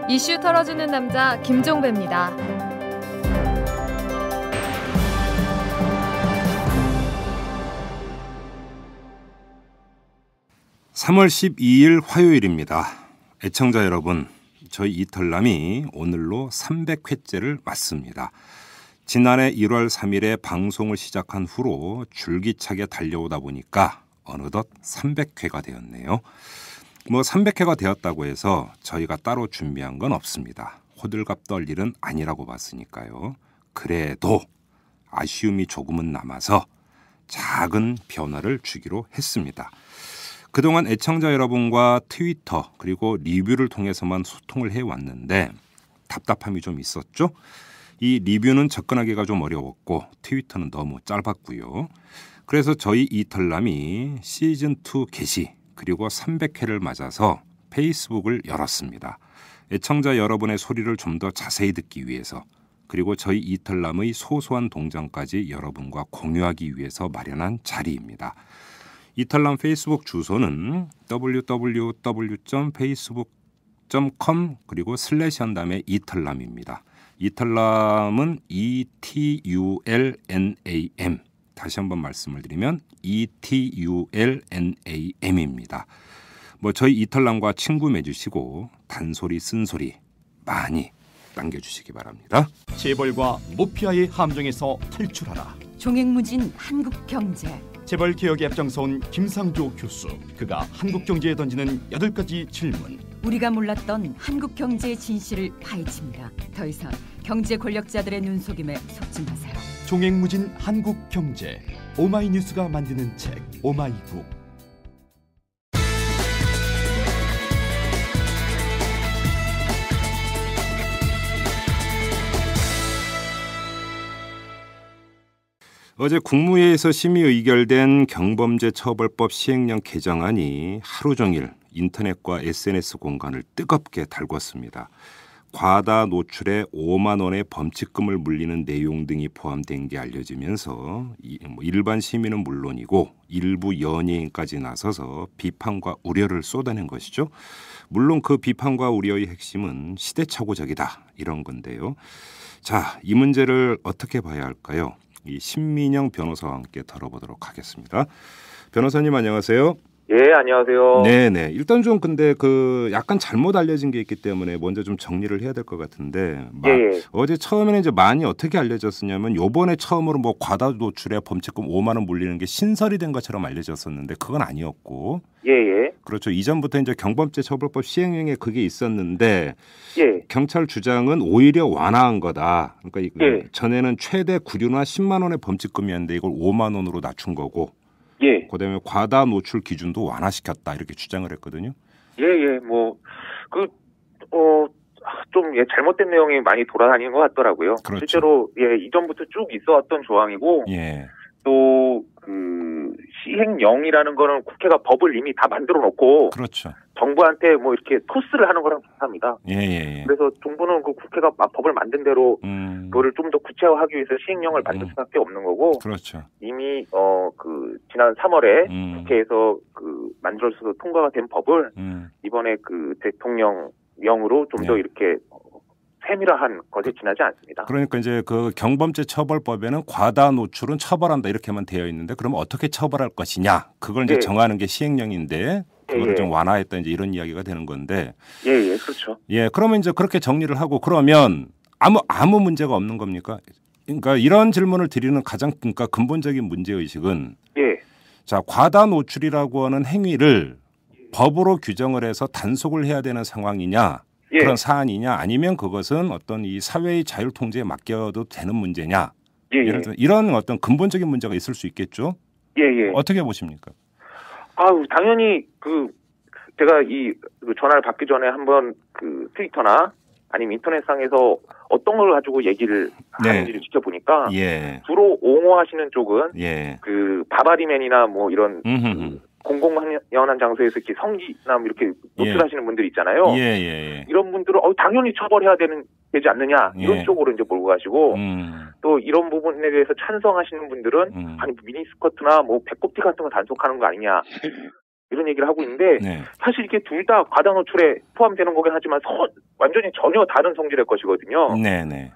이슈 털어주는 남자 김종배입니다. 3월 12일 화요일입니다. 애청자 여러분, 저희 이털남이 오늘로 300회째를 맞습니다. 지난해 1월 3일에 방송을 시작한 후로 줄기차게 달려오다 보니까 어느덧 300회가 되었네요. 300회가 되었다고 해서 저희가 따로 준비한 건 없습니다. 호들갑 떨 일은 아니라고 봤으니까요. 그래도 아쉬움이 조금은 남아서 작은 변화를 주기로 했습니다. 그동안 애청자 여러분과 트위터 그리고 리뷰를 통해서만 소통을 해왔는데 답답함이 좀 있었죠? 이 리뷰는 접근하기가 좀 어려웠고 트위터는 너무 짧았고요. 그래서 저희 이털남이 시즌2 개시 그리고 300회를 맞아서 페이스북을 열었습니다. 애청자 여러분의 소리를 좀 더 자세히 듣기 위해서 그리고 저희 이털남의 소소한 동정까지 여러분과 공유하기 위해서 마련한 자리입니다. 이털남 페이스북 주소는 www.facebook.com 그리고 /한 다음에 이털남입니다. 이털남은 ETULNAM 다시 한번 말씀을 드리면 ETULNAM입니다. 저희 이털남과 친구 맺으시고 단소리 쓴소리 많이 남겨주시기 바랍니다. 재벌과 모피아의 함정에서 탈출하라. 종횡무진 한국경제. 재벌 개혁에 앞장서온 김상조 교수. 그가 한국경제에 던지는 8가지 질문. 우리가 몰랐던 한국경제의 진실을 파헤칩니다. 더 이상 경제 권력자들의 눈속임에 속지 마세요. 종횡무진 한국경제. 오마이뉴스가 만드는 책 오마이북. 어제 국무회의에서 심의 의결된 경범죄처벌법 시행령 개정안이 하루 종일 인터넷과 SNS 공간을 뜨겁게 달궜습니다. 과다 노출에 5만 원의 범칙금을 물리는 내용 등이 포함된 게 알려지면서 일반 시민은 물론이고 일부 연예인까지 나서서 비판과 우려를 쏟아낸 것이죠. 물론 그 비판과 우려의 핵심은 시대착오적이다 이런 건데요. 자, 이 문제를 어떻게 봐야 할까요? 이 신민영 변호사와 함께 다뤄보도록 하겠습니다. 변호사님 안녕하세요. 예, 안녕하세요. 네네. 일단 좀 근데 약간 잘못 알려진 게 있기 때문에 먼저 좀 정리를 해야 될 것 같은데. 예. 어제 처음에는 이제 많이 어떻게 알려졌었냐면 요번에 처음으로 과다 노출에 범칙금 5만 원 물리는 게 신설이 된 것처럼 알려졌었는데 그건 아니었고. 예. 그렇죠. 이전부터 이제 경범죄처벌법 시행령에 그게 있었는데. 예. 경찰 주장은 오히려 완화한 거다. 그러니까 예. 전에는 최대 구류나 10만 원의 범칙금이었는데 이걸 5만 원으로 낮춘 거고. 예. 그다음에 과다 노출 기준도 완화시켰다 이렇게 주장을 했거든요. 예. 좀 잘못된 내용이 많이 돌아다니는 것 같더라고요. 그렇죠. 실제로 이전부터 쭉 있어왔던 조항이고 또 시행령이라는 거는 국회가 법을 이미 다 만들어 놓고 그렇죠. 정부한테 이렇게 토스를 하는 거랑 비슷합니다. 예. 그래서 정부는 그 국회가 법을 만든 대로 그거를 좀 더 구체화하기 위해서 시행령을 만들 수밖에 없는 거고. 그렇죠. 이미 지난 3월에 국회에서 만들어서 통과가 된 법을 이번에 대통령령으로 좀 더 이렇게 세밀화한 것에 지나지 않습니다. 그러니까 이제 경범죄 처벌법에는 과다 노출은 처벌한다 이렇게만 되어 있는데 그러면 어떻게 처벌할 것이냐 그걸 이제 정하는 게 시행령인데 그거를 좀 완화했다 이제 이런 이야기가 되는 건데. 예, 그렇죠. 예, 그러면 이제 그렇게 정리를 하고 그러면 아무 문제가 없는 겁니까? 그러니까 이런 질문을 드리는 가장 근본적인 문제 의식은 자, 과다 노출이라고 하는 행위를 법으로 규정을 해서 단속을 해야 되는 상황이냐? 그런 사안이냐 아니면 그것은 어떤 이 사회의 자율 통제에 맡겨도 되는 문제냐 예를 들어 이런 어떤 근본적인 문제가 있을 수 있겠죠. 어떻게 보십니까? 당연히 제가 이 전화를 받기 전에 한번 트위터나 아니면 인터넷상에서 어떤 걸 가지고 얘기를 하는지를 지켜보니까 주로 옹호하시는 쪽은 바바리맨이나 이런 공공연한 장소에서 이렇게 성기나 이렇게 노출하시는 분들 있잖아요. 이런 분들은 당연히 처벌해야 되지 않느냐 이런 쪽으로 이제 몰고 가시고 또 이런 부분에 대해서 찬성하시는 분들은 아니 미니스커트나 배꼽티 같은 거 단속하는 거 아니냐 이런 얘기를 하고 있는데 네. 사실 이게 둘 다 과다 노출에 포함되는 거긴 하지만 완전히 전혀 다른 성질의 것이거든요. 네네.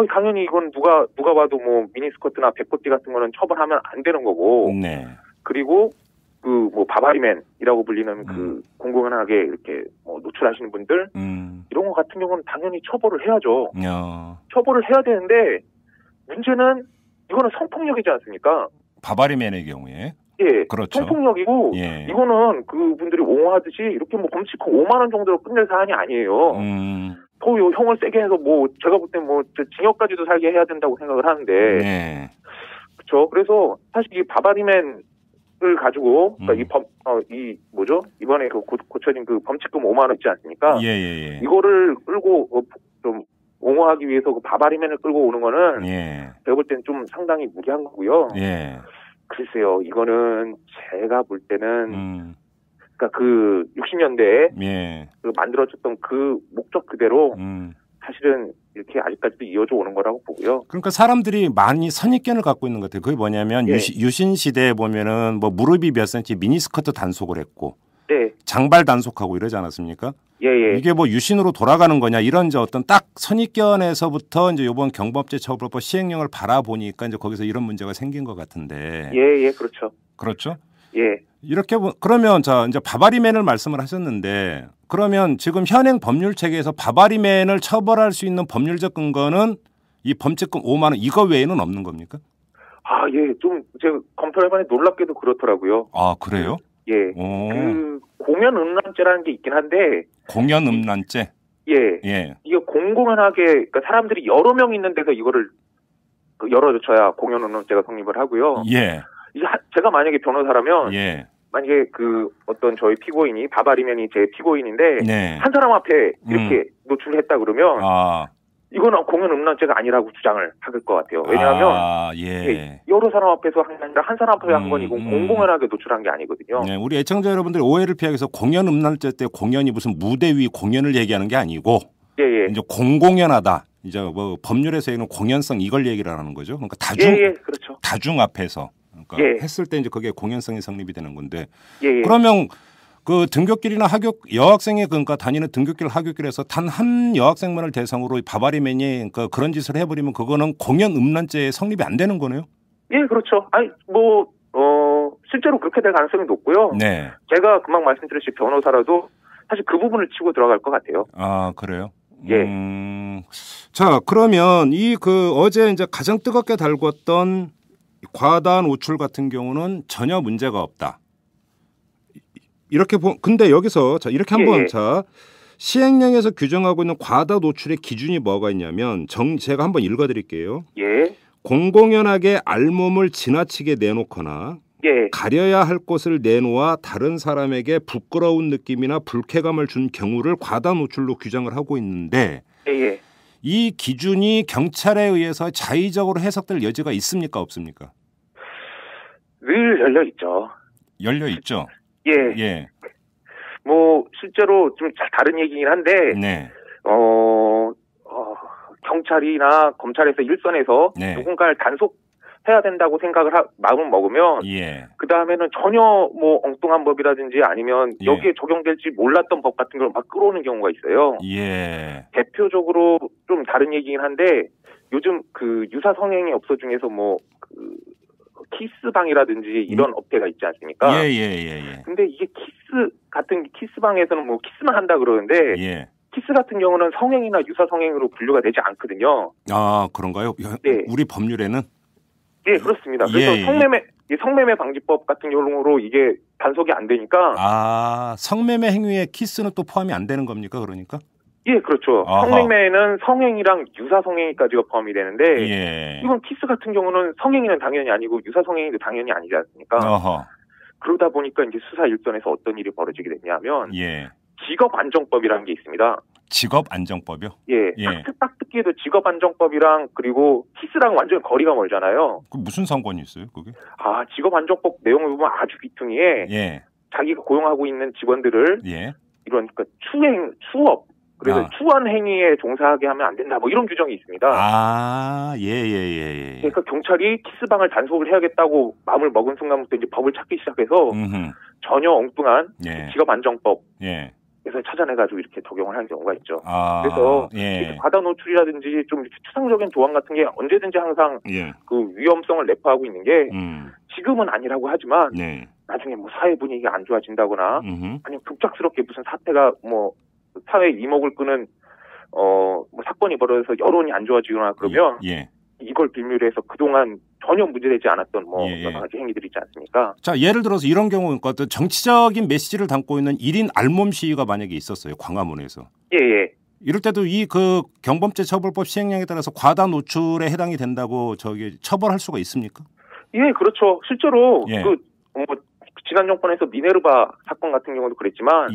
당연히 이건 누가 봐도 뭐 미니스커트나 백보티 같은 거는 처벌하면 안 되는 거고. 네. 그리고 그 뭐 바바리맨이라고 불리는 그 공공연하게 이렇게 뭐 노출하시는 분들 이런 거 같은 경우는 당연히 처벌을 해야죠. 처벌을 해야 되는데 문제는 이거는 성폭력이지 않습니까? 바바리맨의 경우에. 예, 그렇죠. 성폭력이고 예. 이거는 그분들이 옹호하듯이 이렇게 뭐 범칙금 5만 원 정도로 끝낼 사안이 아니에요. 더 형을 세게 해서 뭐 제가 볼 때 뭐 징역까지도 살게 해야 된다고 생각을 하는데. 네. 그렇죠. 그래서 사실 이 바바리맨 을 가지고 그러니까 이번에 그 고쳐진 그 범칙금 5만 원 있지 않습니까? 예. 이거를 끌고 좀 옹호하기 위해서 그 바바리맨을 끌고 오는 거는 제가 볼 때는 좀 상당히 무리한 거고요. 예. 글쎄요, 이거는 제가 볼 때는 그러니까 그 60년대에 그 만들어졌던 그 목적 그대로 사실은 이렇게 아직까지도 이어져 오는 거라고 보고요. 그러니까 사람들이 많이 선입견을 갖고 있는 것 같아요. 그게 뭐냐면 유신 시대에 보면은 뭐 무릎이 몇 센치 미니스커트 단속을 했고 장발 단속하고 이러지 않았습니까? 이게 뭐 유신으로 돌아가는 거냐 이런 이제 어떤 딱 선입견에서부터 이제 이번 경범죄처벌법 시행령을 바라보니까 이제 거기서 이런 문제가 생긴 것 같은데. 그렇죠. 그렇죠? 예. 이렇게 그러면 자 이제 바바리맨을 말씀을 하셨는데 그러면 지금 현행 법률 체계에서 바바리맨을 처벌할 수 있는 법률적 근거는 이 범칙금 5만 원 이거 외에는 없는 겁니까? 좀 제가 검토해보니 놀랍게도 그렇더라고요. 그래요? 그 공연 음란죄라는 게 있긴 한데. 공연 음란죄? 이게 공공연하게 그러니까 사람들이 여러 명 있는 데서 이거를 열어줘야 공연 음란죄가 성립을 하고요. 이게 제가 만약에 변호사라면. 만약에 그 어떤 저희 피고인이 바바리맨이 제 피고인인데 한 사람 앞에 이렇게 노출을 했다 그러면 이거는 공연 음란죄가 아니라고 주장을 할 것 같아요. 왜냐하면 여러 사람 앞에서 한 게 아니라 한 사람 앞에 한 건 이건 공공연하게 노출한 게 아니거든요. 우리 애청자 여러분들 오해를 피하기 위해서 공연 음란죄 때 공연이 무슨 무대 위 공연을 얘기하는 게 아니고 이제 공공연하다. 이제 뭐 법률에서 얘기하는 공연성 이걸 얘기를 하는 거죠. 그러니까 그렇죠. 다중 앞에서. 그러니까 했을 때 이제 그게 공연성이 성립이 되는 건데 그러면 그 등굣길이나 여학생이 그러니까 다니는 등굣길 하굣길에서 단 한 여학생만을 대상으로 바바리맨이 그러니까 그런 짓을 해버리면 그거는 공연 음란죄에 성립이 안 되는 거네요? 그렇죠. 실제로 그렇게 될 가능성이 높고요. 제가 금방 말씀드렸듯이 변호사라도 사실 그 부분을 치고 들어갈 것 같아요. 그래요? 자 그러면 어제 이제 가장 뜨겁게 달궜던 과다 노출 같은 경우는 전혀 문제가 없다. 이렇게 근데 여기서 자 이렇게 한번 시행령에서 규정하고 있는 과다 노출의 기준이 뭐가 있냐면 제가 한번 읽어드릴게요. 공공연하게 알몸을 지나치게 내놓거나 가려야 할 곳을 내놓아 다른 사람에게 부끄러운 느낌이나 불쾌감을 준 경우를 과다 노출로 규정을 하고 있는데 이 기준이 경찰에 의해서 자의적으로 해석될 여지가 있습니까 없습니까? 늘 열려 있죠. 열려 있죠. 뭐 실제로 좀 다른 얘기긴 한데 경찰이나 검찰에서 일선에서 누군가를 단속해야 된다고 생각을 마음을 먹으면 그 다음에는 전혀 뭐 엉뚱한 법이라든지 아니면 여기에 적용될지 몰랐던 법 같은 걸 막 끌어오는 경우가 있어요. 대표적으로 좀 다른 얘기긴 한데 요즘 그 유사 성행위 업소 중에서 뭐 그 키스방이라든지 이런 업체가 있지 않습니까? 근데 이게 키스방에서는 뭐 키스만 한다 그러는데 키스 같은 경우는 성행위나 유사 성행위로 분류가 되지 않거든요. 그런가요? 우리 법률에는? 그렇습니다. 그래서 성매매 방지법 같은 경우로 이게 단속이 안 되니까. 성매매 행위에 키스는 또 포함이 안 되는 겁니까? 그러니까? 그렇죠. 성매매는 성행위랑 유사 성행위까지가 포함이 되는데 이건 키스 같은 경우는 성행위는 당연히 아니고 유사 성행위도 당연히 아니지 않습니까? 그러다 보니까 이제 수사 일선에서 어떤 일이 벌어지게 됐냐면 직업안정법이라는 게 있습니다. 직업안정법이요? 딱 듣기에도 직업안정법이랑 그리고 키스랑 완전 거리가 멀잖아요. 그 무슨 상관이 있어요, 그게? 직업안정법 내용을 보면 아주 귀퉁이에 자기가 고용하고 있는 직원들을 이런 그러니까 추업 그래서 추원 행위에 종사하게 하면 안 된다. 뭐 이런 규정이 있습니다. 예. 그러니까 경찰이 키스방을 단속을 해야겠다고 마음을 먹은 순간부터 이제 법을 찾기 시작해서 전혀 엉뚱한 직업안정법. 그래서 찾아내가지고 이렇게 적용을 하는 경우가 있죠. 그래서 과다 노출이라든지 좀 이렇게 추상적인 조항 같은 게 언제든지 항상 그 위험성을 내포하고 있는 게 지금은 아니라고 하지만 나중에 뭐 사회 분위기가 안 좋아진다거나 아니면 급작스럽게 무슨 사태가 뭐 사회 이목을 끄는 뭐 사건이 벌어져서 여론이 안 좋아지거나 그러면 이걸 빌미로 해서 그동안 전혀 문제되지 않았던 뭐 여러 가지 행위들이 있지 않습니까? 자, 예를 들어서 이런 경우니까 어떤 정치적인 메시지를 담고 있는 1인 알몸 시위가 만약에 있었어요. 광화문에서. 이럴 때도 이 그 경범죄 처벌법 시행령에 따라서 과다 노출에 해당이 된다고 처벌할 수가 있습니까? 그렇죠. 실제로 지난 정권에서 미네르바 사건 같은 경우도 그랬지만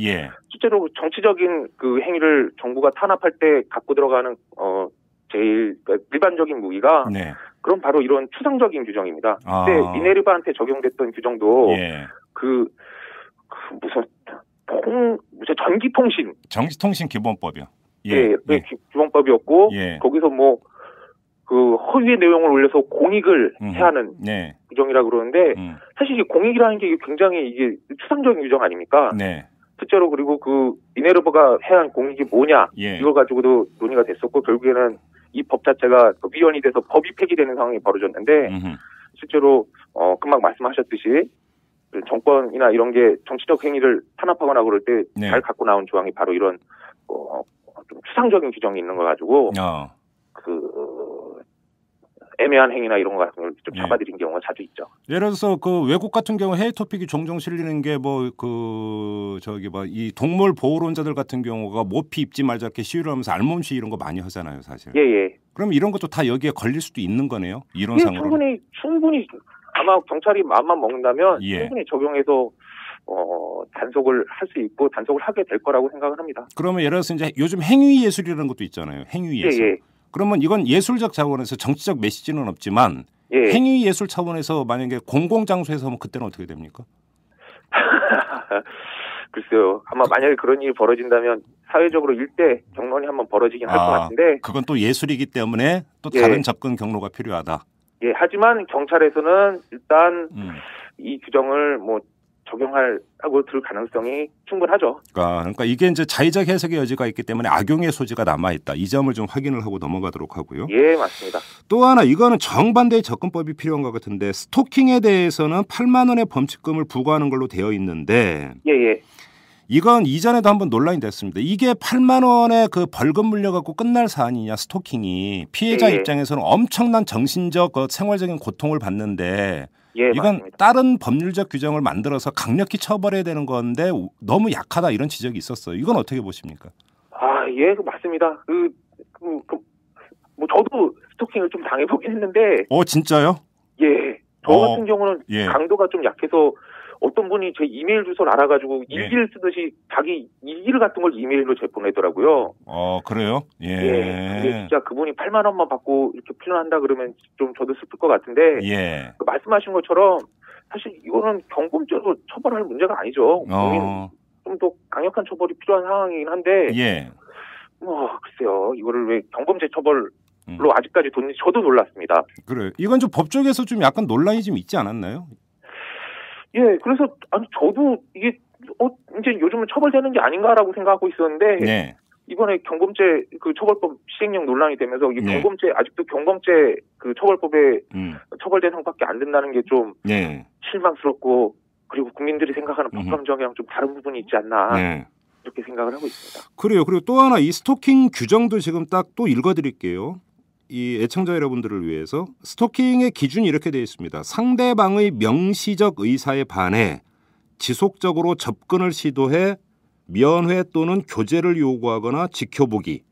실제로 정치적인 그 행위를 정부가 탄압할 때 갖고 들어가는 제일 일반적인 무기가 그럼 바로 이런 추상적인 규정입니다. 그때 미네르바한테 적용됐던 규정도 무슨 전기통신 기본법이요. 기본법이었고 거기서 뭐 그 허위의 내용을 올려서 공익을 해하는 규정이라 그러는데 사실 이 공익이라는 게 굉장히 이게 추상적인 규정 아닙니까? 실제로 그리고 그 미네르바가 해한 공익이 뭐냐 이걸 가지고도 논의가 됐었고 결국에는 이 법 자체가 위헌이 돼서 법이 폐기되는 상황이 벌어졌는데 실제로 금방 말씀하셨듯이 정권이나 이런 게 정치적 행위를 탄압하거나 그럴 때 잘 갖고 나온 조항이 바로 이런 좀 추상적인 규정이 있는 거 가지고 애매한 행위나 이런 거 같은 걸 좀 잡아들인 경우가 자주 있죠. 예를 들어서 그 외국 같은 경우 해외 토픽이 종종 실리는 게 이 동물 보호론자들 같은 경우가 모피 입지 말자 이렇게 시위를 하면서 알몸 시위 이런 거 많이 하잖아요, 사실. 그럼 이런 것도 다 여기에 걸릴 수도 있는 거네요, 이론상으로. 충분히 아마 경찰이 마음만 먹는다면 충분히 적용해서 단속을 할 수 있고 단속을 하게 될 거라고 생각을 합니다. 그러면 예를 들어서 이제 요즘 행위 예술이라는 것도 있잖아요, 행위 예술. 그러면 이건 예술적 차원에서 정치적 메시지는 없지만 행위 예술 차원에서 만약에 공공장소에서 하면 그때는 어떻게 됩니까? 글쎄요. 아마 만약에 그런 일이 벌어진다면 사회적으로 일대 경론이 한번 벌어지긴 할 것 같은데 그건 또 예술이기 때문에 또 다른 접근 경로가 필요하다. 하지만 경찰에서는 일단 이 규정을 뭐 적용하고 들 가능성이 충분하죠. 그러니까 이게 이제 자의적 해석의 여지가 있기 때문에 악용의 소지가 남아있다. 이 점을 좀 확인을 하고 넘어가도록 하고요. 맞습니다. 또 하나 이거는 정반대의 접근법이 필요한 것 같은데 스토킹에 대해서는 8만 원의 범칙금을 부과하는 걸로 되어 있는데 이건 이전에도 한번 논란이 됐습니다. 이게 8만 원의 그 벌금 물려갖고 끝날 사안이냐 스토킹이 피해자 입장에서는 엄청난 정신적 생활적인 고통을 받는데 이건 맞습니다. 다른 법률적 규정을 만들어서 강력히 처벌해야 되는 건데 너무 약하다 이런 지적이 있었어요. 이건 어떻게 보십니까? 맞습니다. 뭐 저도 스토킹을 좀 당해보긴 했는데. 진짜요? 저 같은 경우는 강도가 좀 약해서 어떤 분이 제 이메일 주소를 알아가지고 일기를 쓰듯이 자기 일기 같은 걸 이메일로 제 보내더라고요. 그래요? 근데 진짜 그분이 8만 원만 받고 이렇게 필요한다 그러면 좀 저도 슬플 것 같은데. 말씀하신 것처럼 사실 이거는 경범죄로 처벌할 문제가 아니죠. 좀 더 강력한 처벌이 필요한 상황이긴 한데. 글쎄요. 이거를 왜 경범죄 처벌로 아직까지 뒀는지 저도 놀랐습니다. 그래요. 이건 좀 법 쪽에서 좀 약간 논란이 좀 있지 않았나요? 그래서 저도 이게 이제 요즘은 처벌되는 게 아닌가라고 생각하고 있었는데 이번에 경범죄 그 처벌법 시행령 논란이 되면서 이게 경범죄 아직도 경범죄 그 처벌법에 처벌 대상밖에 안 된다는 게 좀 실망스럽고 그리고 국민들이 생각하는 법 감정이랑 좀 다른 부분이 있지 않나 이렇게 생각을 하고 있습니다. 그래요. 그리고 또 하나 이 스토킹 규정도 지금 딱 또 읽어드릴게요. 이 애청자 여러분들을 위해서 스토킹의 기준이 이렇게 되어 있습니다. 상대방의 명시적 의사에 반해 지속적으로 접근을 시도해 면회 또는 교제를 요구하거나 지켜보기,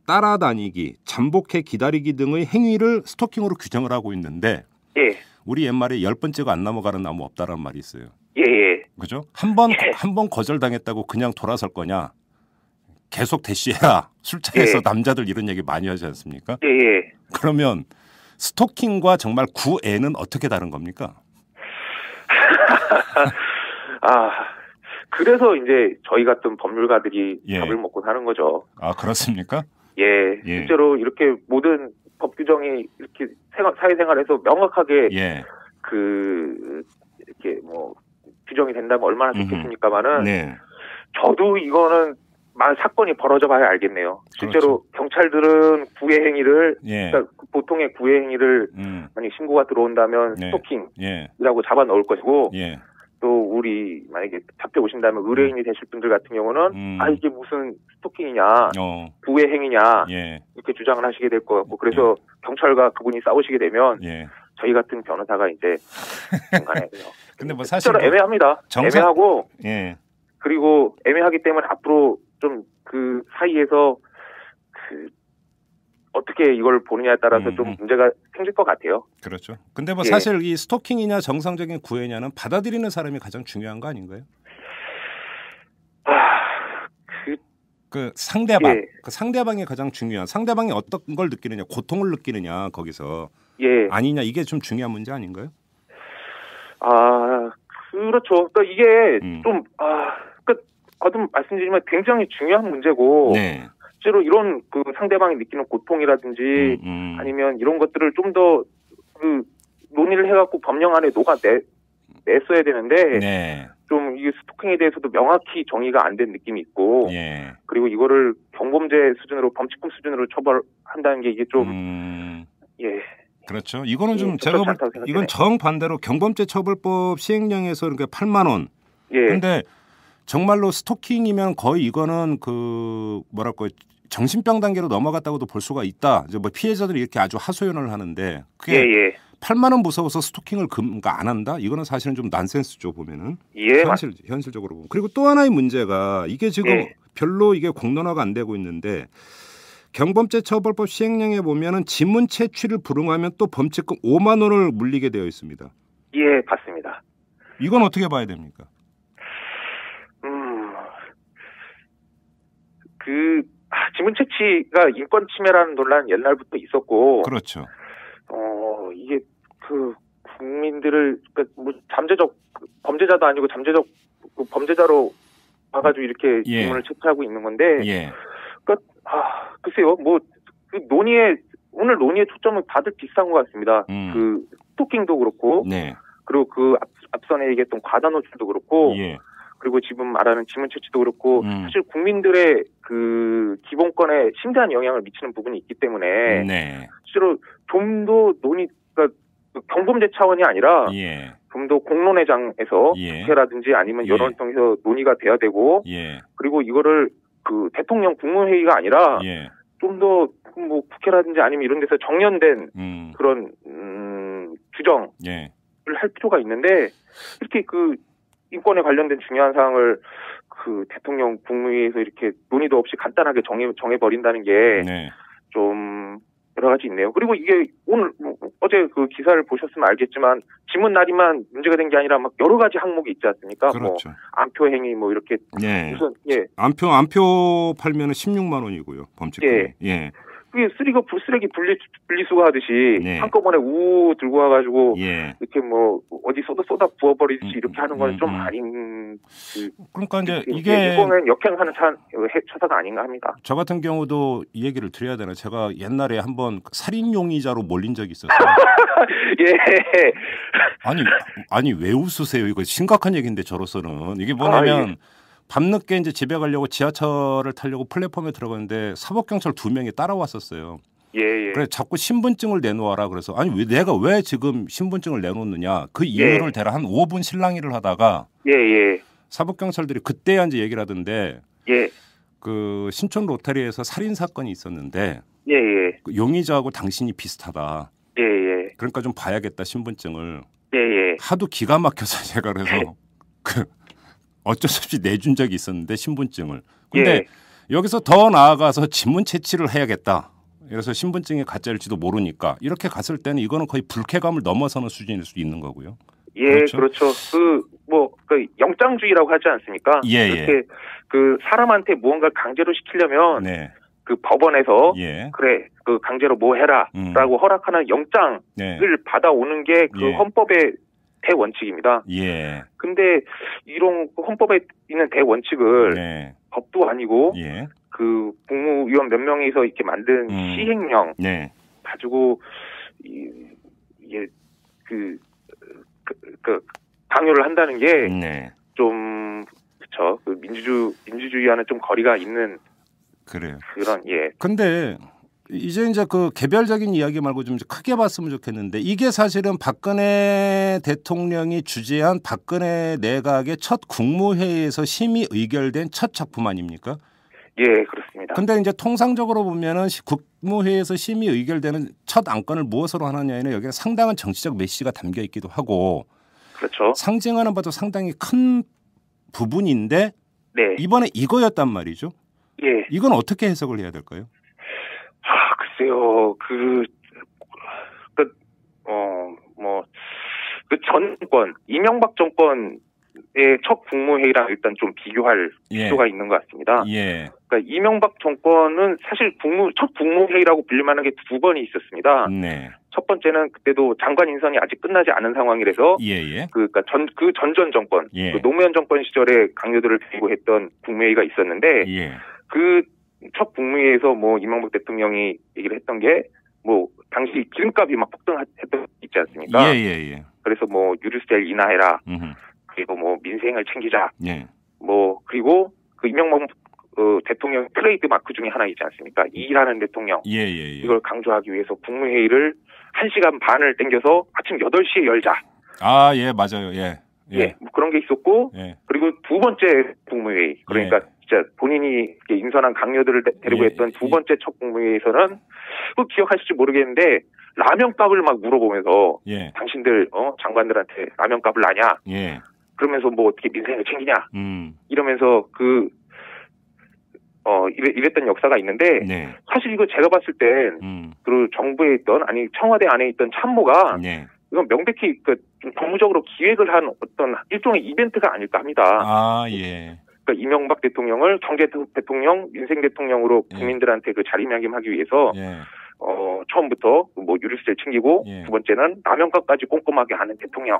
따라다니기, 잠복해 기다리기 등의 행위를 스토킹으로 규정을 하고 있는데 우리 옛말에 10번째가 안 넘어가는 나무 없다라는 말이 있어요. 그죠? 한 번 거절당했다고 그냥 돌아설 거냐? 계속 대시해라. 술자리에서 남자들 이런 얘기 많이 하지 않습니까? 그러면 스토킹과 정말 구애는 어떻게 다른 겁니까? 그래서 이제 저희 같은 법률가들이 예. 밥을 먹고 사는 거죠. 아, 그렇습니까? 예, 예. 실제로 이렇게 모든 법 규정이 이렇게 사회생활에서 명확하게 예. 이렇게 뭐 규정이 된다면 얼마나 좋겠습니까만은 네. 저도 이거는 사건이 벌어져 봐야 알겠네요. 실제로 그렇죠. 경찰들은 구애 행위를 예. 그러니까 보통의 구애 행위를 만약 신고가 들어온다면 네. 스토킹이라고 잡아 넣을 것이고 예. 또 우리 만약에 잡혀오신다면 의뢰인이 되실 분들 같은 경우는 이게 무슨 스토킹이냐 구애 행위냐 예. 이렇게 주장을 하시게 될 것 같고 그래서 경찰과 그분이 싸우시게 되면 예. 저희 같은 변호사가 이제 중간에 근데 뭐 사실 애매합니다. 애매하고 예. 그리고 애매하기 때문에 앞으로 좀 그 사이에서 어떻게 이걸 보느냐에 따라서 좀 문제가 생길 것 같아요. 그렇죠. 근데 뭐 사실 이 스토킹이냐 정상적인 구애냐는 받아들이는 사람이 가장 중요한 거 아닌가요? 그 상대방, 그 상대방이 가장 중요한 상대방이 어떤 걸 느끼느냐, 고통을 느끼느냐 거기서 아니냐 이게 좀 중요한 문제 아닌가요? 그렇죠. 그러니까 이게 좀 거듭 말씀드리면 굉장히 중요한 문제고 네. 실제로 이런 그 상대방이 느끼는 고통이라든지 아니면 이런 것들을 좀 더 논의를 해갖고 법령 안에 냈어야 되는데 네. 좀 이 스토킹에 대해서도 명확히 정의가 안 된 느낌이 있고 그리고 이거를 경범죄 수준으로 범칙금 수준으로 처벌한다는 게 이게 좀 그렇죠. 이거는 좀 제가 이건 정반대로 경범죄 처벌법 시행령에서 그러니까 8만 원. 근데 정말로 스토킹이면 거의 이거는 뭐랄까 정신병 단계로 넘어갔다고도 볼 수가 있다. 이제 뭐 피해자들이 이렇게 아주 하소연을 하는데 그게 8만 원 무서워서 스토킹을 안 한다? 이거는 사실은 좀 난센스죠 보면은. 현실적으로 보면. 그리고 또 하나의 문제가 이게 지금 별로 이게 공론화가 안 되고 있는데 경범죄 처벌법 시행령에 보면은 지문 채취를 불응하면 또 범칙금 5만 원을 물리게 되어 있습니다. 예, 맞습니다. 이건 어떻게 봐야 됩니까? 지문 채취가 인권 침해라는 논란은 옛날부터 있었고. 그렇죠. 이게 국민들을 뭐 잠재적 범죄자도 아니고 잠재적 범죄자로 봐가지고 이렇게 지문을 채취하고 있는 건데. 글쎄요, 뭐 오늘 논의의 초점은 다들 비슷한 것 같습니다. 스토킹도 그렇고, 그리고 앞선에 얘기했던 과다 노출도 그렇고. 그리고 지금 말하는 지문 채취도 그렇고 사실 국민들의 기본권에 심대한 영향을 미치는 부분이 있기 때문에 실제로 좀 더 그러니까 경범죄 차원이 아니라 좀 더 공론회장에서 국회라든지 아니면 여론을 통해서 논의가 돼야 되고 그리고 이거를 대통령 국무회의가 아니라 좀 더 뭐 국회라든지 아니면 이런 데서 정연된 그런 규정을 할 필요가 있는데 이렇게 인권에 관련된 중요한 사항을 대통령 국무회의에서 이렇게 논의도 없이 간단하게 정해버린다는 게 좀 여러 가지 있네요. 그리고 이게 오늘 어제 기사를 보셨으면 알겠지만 지문 날인만 문제가 된 게 아니라 막 여러 가지 항목이 있지 않습니까? 그렇죠. 뭐 안표 행위 뭐 이렇게 무슨 안표 팔면은 16만 원이고요. 범칙금. 그게 쓰레기 분리수거 하듯이 한꺼번에 들고 와가지고 이렇게 뭐 어디 쏟아 부어버리듯이 이렇게 하는 건 좀 아닌. 그러니까 이제 이게 이거는 역행하는 처사가 아닌가 합니다. 저 같은 경우도 이 얘기를 드려야 되나? 제가 옛날에 한번 살인 용의자로 몰린 적이 있었어요. 아니 왜 웃으세요? 이거 심각한 얘기인데 저로서는 이게 뭐냐면. 밤늦게 이제 집에 가려고 지하철을 타려고 플랫폼에 들어갔는데 사법경찰 2명이 따라왔었어요. 그래 자꾸 신분증을 내놓아라 그래서 내가 왜 지금 신분증을 내놓느냐 그 이유를 대라 한 5분 실랑이를 하다가 사법경찰들이 그때야 이제 얘기를 하던데 신촌 로테리에서 살인 사건이 있었는데 그 용의자하고 당신이 비슷하다. 그러니까 좀 봐야겠다 신분증을. 하도 기가 막혀서 제가 그래서 어쩔 수 없이 내준 적이 있었는데 신분증을. 근데 여기서 더 나아가서 지문 채취를 해야겠다. 그래서 신분증이 가짜일지도 모르니까 이렇게 갔을 때는 이거는 거의 불쾌감을 넘어서는 수준일 수 있는 거고요. 그렇죠. 영장주의라고 하지 않습니까? 이렇게 사람한테 무언가를 강제로 시키려면 법원에서 그래 강제로 뭐 해라라고 허락하는 영장을 받아오는 게 헌법에 대원칙입니다. 예. 근데 이런 헌법에 있는 대원칙을 네. 법도 아니고 예. 그 국무위원 몇 명이서 이렇게 만든 시행령 네. 가지고 이게 그 강요를 한다는 게 좀 그쵸. 그 민주주의와는 좀 거리가 있는 그래요. 그런 예. 근데 이제 그 개별적인 이야기 말고 좀 크게 봤으면 좋겠는데 이게 사실은 박근혜 대통령이 주재한 박근혜 내각의 첫 국무회의에서 심의 의결된 첫 작품 아닙니까? 예, 그렇습니다. 근데 이제 통상적으로 보면은 국무회의에서 심의 의결되는 첫 안건을 무엇으로 하느냐에는 여기에 상당한 정치적 메시지가 담겨 있기도 하고 그렇죠. 상징하는 바도 상당히 큰 부분인데 네. 이번에 이거였단 말이죠. 예. 이건 어떻게 해석을 해야 될까요? 글쎄요. 그 정권, 이명박 정권의 첫 국무회의랑 일단 좀 비교할 필요가 있는 것 같습니다. 예. 그러니까 이명박 정권은 사실 첫 국무회의라고 불릴 만한 게 두 번이 있었습니다. 네. 첫 번째는 그때도 장관 인선이 아직 끝나지 않은 상황이라서 예. 그러니까 전전 정권, 예. 그 노무현 정권 시절에 강요들을 데리고 했던 국무회의가 있었는데 예. 그 첫 국무회의에서 뭐 이명박 대통령이 얘기를 했던 게 뭐 당시 기름값이 막 폭등했던 거 있지 않습니까? 예. 그래서 뭐 유류세 인하해라. 음흠. 그리고 뭐 민생을 챙기자. 예. 뭐 그리고 그 이명박 대통령 트레이드 마크 중에 하나 있지 않습니까? 일하는 대통령. 예. 이걸 강조하기 위해서 국무회의를 1시간 반을 땡겨서 아침 8시에 열자. 아, 예, 맞아요. 예. 뭐 그런 게 있었고 예. 그리고 두 번째 국무회의. 그러니까 진짜 본인이 인선한 강요들을 데리고 했던 두 번째 첫 국무회의에서는 그 기억하실지 모르겠는데 라면값을 막 물어보면서 당신들 장관들한테 라면값을 나냐? 그러면서 뭐 어떻게 민생을 챙기냐? 이러면서 이랬던 역사가 있는데 사실 이거 제가 봤을 땐 그 정부에 있던 아니 청와대 안에 있던 참모가 이건 명백히 좀 정무적으로 기획을 한 어떤 일종의 이벤트가 아닐까 합니다. 아, 예. 그러니까 이명박 대통령을 경제 대통령, 민생 대통령으로 국민들한테 그 자리매김하기 위해서 처음부터 뭐 유류세 챙기고 두 번째는 라면값까지 꼼꼼하게 하는 대통령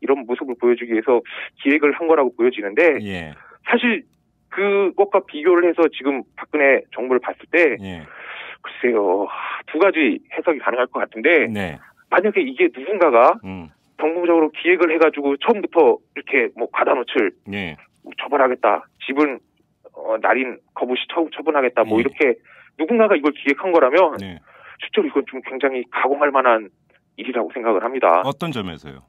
이런 모습을 보여주기 위해서 기획을 한 거라고 보여지는데 사실 그것과 비교를 해서 지금 박근혜 정부를 봤을 때 글쎄요 두 가지 해석이 가능할 것 같은데 만약에 이게 누군가가 정부적으로 기획을 해가지고 처음부터 이렇게 뭐 가다노출 처벌하겠다. 집은 날인 거부시 처분하겠다. 뭐 이렇게 누군가가 이걸 기획한 거라면 실제로 이건 좀 굉장히 가공할 만한 일이라고 생각을 합니다. 어떤 점에서요?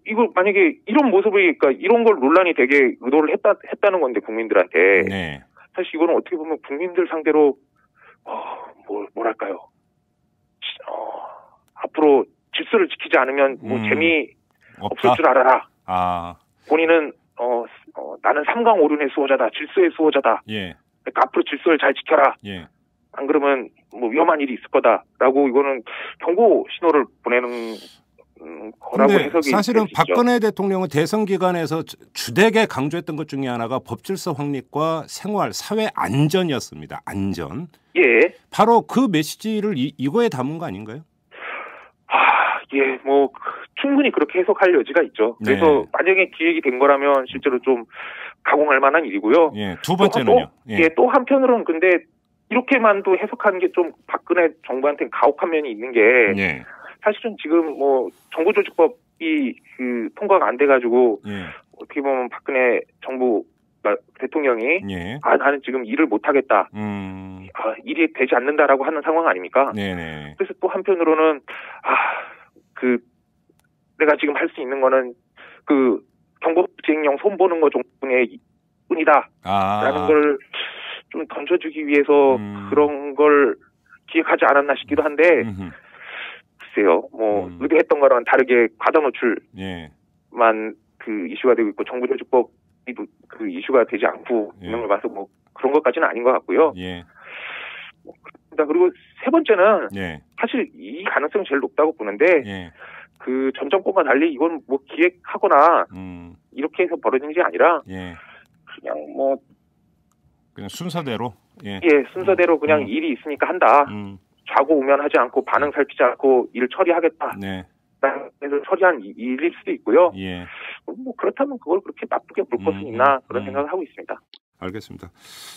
이걸 만약에 이런 모습이 그러니까 이런 걸 논란이 되게 의도를 했다는 건데 국민들한테 사실 이거는 어떻게 보면 국민들 상대로 뭐랄까요? 앞으로 질서를 지키지 않으면 뭐 재미 없을 줄 알아라. 본인은 나는 삼강오륜의 수호자다. 질서의 수호자다. 그러니까 앞으로 질서를 잘 지켜라. 안 그러면 뭐 위험한 일이 있을 거다라고 이거는 경고 신호를 보내는 거라고 해석이 사실은 박근혜 대통령은 대선 기간에서 주되게 강조했던 것 중에 하나가 법질서 확립과 생활, 사회 안전이었습니다. 안전. 바로 그 메시지를 이거에 담은 거 아닌가요? 뭐 충분히 그렇게 해석할 여지가 있죠. 그래서 만약에 기획이 된 거라면 실제로 좀 가공할 만한 일이고요. 두 번째는요. 또 한편으로는 근데 이렇게만 또 해석하는 게 좀 박근혜 정부한테는 가혹한 면이 있는 게 사실은 지금 뭐 정부조직법이 통과가 안 돼가지고 어떻게 보면 박근혜 정부 대통령이 나는 지금 일을 못하겠다. 일이 되지 않는다라고 하는 상황 아닙니까? 그래서 또 한편으로는 내가 지금 할 수 있는 거는 경고지행령 손보는 거 정도의 뿐이다라는 걸 좀 던져주기 위해서 그런 걸 기획하지 않았나 싶기도 한데 글쎄요, 뭐 의도했던 거랑 다르게 과다 노출만 이슈가 되고 있고 정부조직법이 이슈가 되지 않고 있는 걸 봐서 뭐 그런 것까지는 아닌 것 같고요. 그리고 세 번째는 사실 이 가능성이 제일 높다고 보는데 전 정권과 달리 이건 뭐 기획하거나 이렇게 해서 벌어진 게 아니라 그냥 순서대로 순서대로 그냥 일이 있으니까 한다. 좌고우면하지 않고 반응 살피지 않고 일 처리하겠다. 당에서 처리한 일일 수도 있고요. 예. 뭐 그렇다면 그걸 그렇게 나쁘게 볼 것은 있나 그런 생각을 하고 있습니다. 알겠습니다.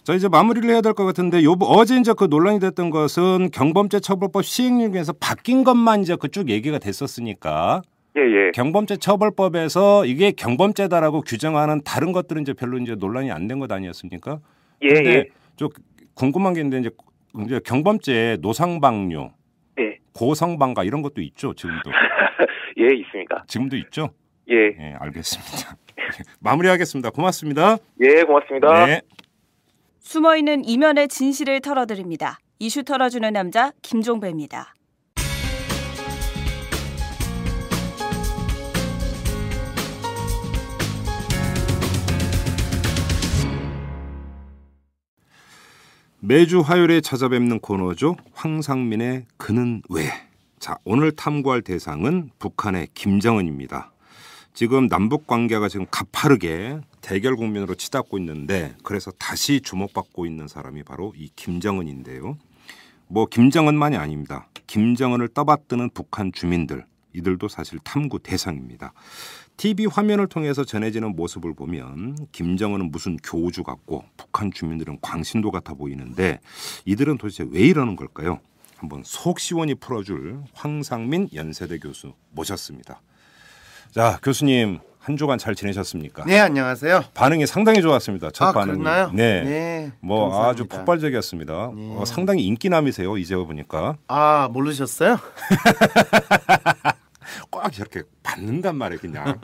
자, 이제 마무리를 해야 될 것 같은데 어제 이제 그 논란이 됐던 것은 경범죄 처벌법 시행령 중에서 바뀐 것만 이제 그쭉 얘기가 됐었으니까 예. 경범죄 처벌법에서 이게 경범죄다라고 규정하는 다른 것들은 이제 별로 이제 논란이 안 된 것 아니었습니까? 예. 좀 궁금한 게 있는데 이제 경범죄 노상방뇨, 예. 고성방가 이런 것도 있죠, 지금도. 예, 있습니다. 지금도 있죠? 예, 알겠습니다. 마무리하겠습니다. 고맙습니다. 예, 고맙습니다. 네. 숨어있는 이면의 진실을 털어드립니다. 이슈 털어주는 남자 김종배입니다. 매주 화요일에 찾아뵙는 코너죠. 황상민의 그는 왜? 자, 오늘 탐구할 대상은 북한의 김정은입니다. 지금 남북 관계가 지금 가파르게 대결 국면으로 치닫고 있는데 그래서 다시 주목받고 있는 사람이 바로 이 김정은인데요. 뭐 김정은만이 아닙니다. 김정은을 떠받드는 북한 주민들, 이들도 사실 탐구 대상입니다. TV 화면을 통해서 전해지는 모습을 보면 김정은은 무슨 교주 같고 북한 주민들은 광신도 같아 보이는데 이들은 도대체 왜 이러는 걸까요? 한번 속 시원히 풀어줄 황상민 연세대 교수 모셨습니다. 자, 교수님 한 주간 잘 지내셨습니까? 네, 안녕하세요. 반응이 상당히 좋았습니다. 첫 반응이. 그렇나요? 네, 뭐 감사합니다. 아주 폭발적이었습니다. 네. 상당히 인기남이세요. 이제 보니까. 아, 모르셨어요? 꽉 저렇게 받는단 말이에요, 그냥.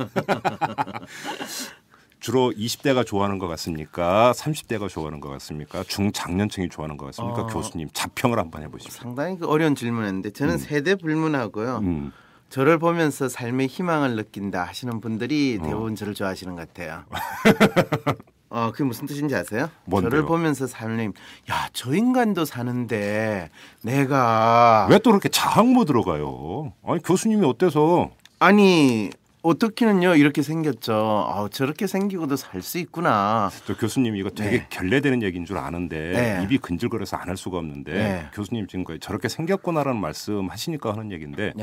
주로 20대가 좋아하는 것 같습니까? 30대가 좋아하는 것 같습니까? 중장년층이 좋아하는 것 같습니까? 교수님 자평을 한번 해보십시오. 상당히 어려운 질문인데 저는 세대 불문하고요. 저를 보면서 삶의 희망을 느낀다 하시는 분들이 대부분 저를 좋아하시는 것 같아요. 그게 무슨 뜻인지 아세요? 뭔데요? 저를 보면서 삶의 저 인간도 사는데 내가 왜 또 그렇게 자학모 들어가요? 아니 교수님이 어때서? 아니 어떻게는요 이렇게 생겼죠. 저렇게 생기고도 살 수 있구나. 저 교수님 이거 되게 결례되는 얘기인 줄 아는데 입이 근질거려서 안 할 수가 없는데 교수님 지금 저렇게 생겼구나라는 말씀 하시니까 하는 얘기인데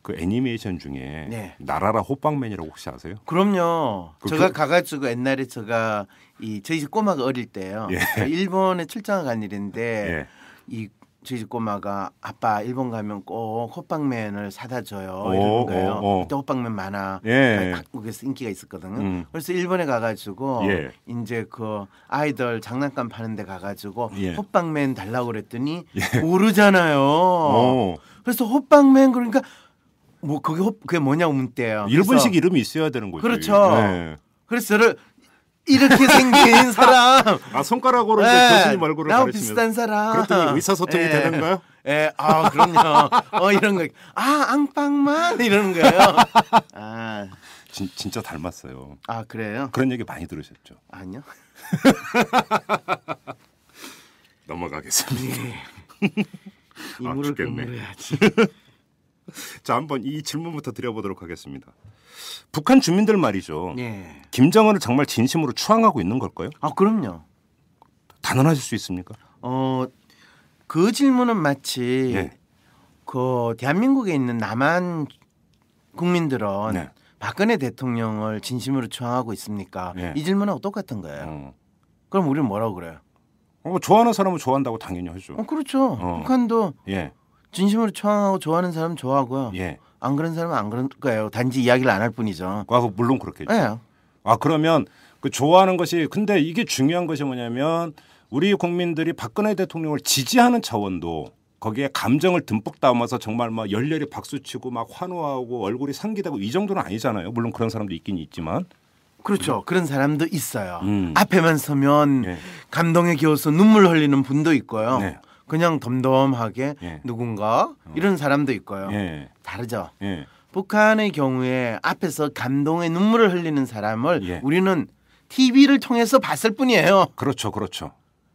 그 애니메이션 중에 나라라 호빵맨이라고 혹시 아세요? 그럼요. 제가 가가지고 옛날에 저희 집 꼬마가 어릴 때요. 일본에 출장을 간 일인데 저희 집 꼬마가 아빠 일본 가면 꼭 호빵맨을 사다 줘요 이러는 거예요. 그때 호빵맨 많아. 한국에서 인기가 있었거든요. 그래서 일본에 가가지고 이제 그 아이들 장난감 파는 데 가가지고 호빵맨 달라고 그랬더니 모르잖아요. 그래서 호빵맨 그러니까 뭐 그게 뭐냐고 묻대요. 일본식 이름이 있어야 되는 거죠. 그렇죠. 그래서 저를 이렇게 생긴 사람. 손가락으로 이제 교수님 얼굴을 나하고 가리치면서. 비슷한 사람. 그랬더니 의사소통이 되는가요? 그럼요. 이런 거. 앙빵만 이러는 거예요. 진짜 닮았어요. 그래요? 그런 얘기 많이 들으셨죠? 아니요. 넘어가겠습니다. 이물을 깨물어야지. 자, 한번 이 질문부터 드려보도록 하겠습니다. 북한 주민들 말이죠. 김정은을 정말 진심으로 추앙하고 있는 걸까요? 그럼요. 단언하실 수 있습니까? 그 질문은 마치 그 대한민국에 있는 남한 국민들은 박근혜 대통령을 진심으로 추앙하고 있습니까? 이 질문하고 똑같은 거예요. 그럼 우리는 뭐라고 그래요? 좋아하는 사람은 좋아한다고 당연히 하죠. 그렇죠. 북한도 진심으로 추앙하고 좋아하는 사람은 좋아하고요. 안 그런 사람은 안 그럴 거예요. 단지 이야기를 안 할 뿐이죠. 물론 그렇겠죠. 그러면 그 좋아하는 것이 근데 이게 중요한 것이 뭐냐면 우리 국민들이 박근혜 대통령을 지지하는 차원도 거기에 감정을 듬뿍 담아서 정말 막 열렬히 박수치고 막 환호하고 얼굴이 상기되고 이 정도는 아니잖아요. 물론 그런 사람도 있긴 있지만. 그렇죠. 그런 사람도 있어요. 앞에만 서면 감동에 겨워서 눈물 흘리는 분도 있고요. 그냥 덤덤하게 누군가 이런 사람도 있고요. 다르죠. 북한의 경우에 앞에서 감동의 눈물을 흘리는 사람을 우리는 TV를 통해서 봤을 뿐이에요. 그렇죠.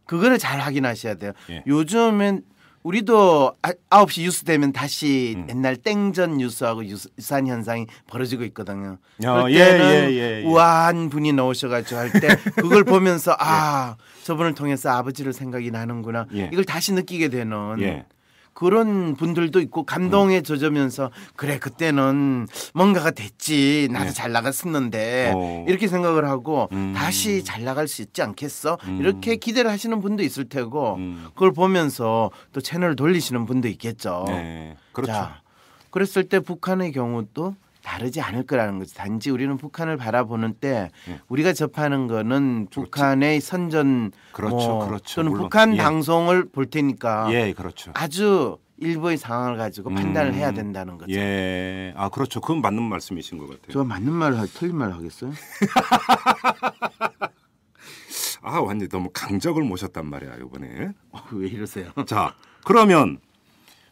그거를 잘 확인하셔야 돼요. 요즘엔 우리도 9시 뉴스 되면 다시 옛날 땡전 뉴스하고 유사한 현상이 벌어지고 있거든요. 그럴 때는 우아한 분이 나오셔가지고 할 때 그걸 보면서 저분을 통해서 아버지를 생각이 나는구나. 이걸 다시 느끼게 되는 그런 분들도 있고 감동에 젖으면서 그래 그때는 뭔가가 됐지 나도 네. 잘 나갔었는데 이렇게 생각을 하고 다시 잘 나갈 수 있지 않겠어? 이렇게 기대를 하시는 분도 있을 테고 그걸 보면서 또 채널을 돌리시는 분도 있겠죠. 네. 그렇죠. 자, 그랬을 때 북한의 경우도 다르지 않을 거라는 거죠. 단지 우리는 북한을 바라보는 때 우리가 접하는 거는 그렇지. 북한의 선전 그렇죠. 그렇죠. 또는 물론. 북한 예. 방송을 볼 테니까 예, 그렇죠. 아주 일부의 상황을 가지고 판단을 해야 된다는 거죠. 예, 아 그렇죠. 그건 맞는 말씀이신 것 같아요. 저 맞는 말 틀린 말 하겠어요? 아 완전 너무 강적을 모셨단 말이야 이번에. 왜 이러세요? 자 그러면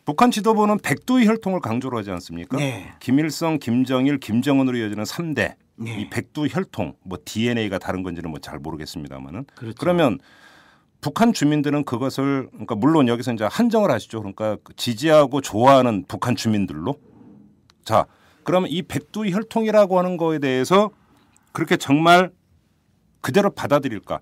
북한 지도부는 백두의 혈통을 강조를 하지 않습니까? 네. 김일성, 김정일, 김정은으로 이어지는 3대 네. 이 백두 혈통 뭐 DNA가 다른 건지는 뭐 잘 모르겠습니다만은 그렇죠. 그러면 북한 주민들은 그것을 그러니까 물론 여기서 이제 한정을 하시죠. 그러니까 지지하고 좋아하는 북한 주민들로 자 그러면 이 백두의 혈통이라고 하는 거에 대해서 그렇게 정말 그대로 받아들일까?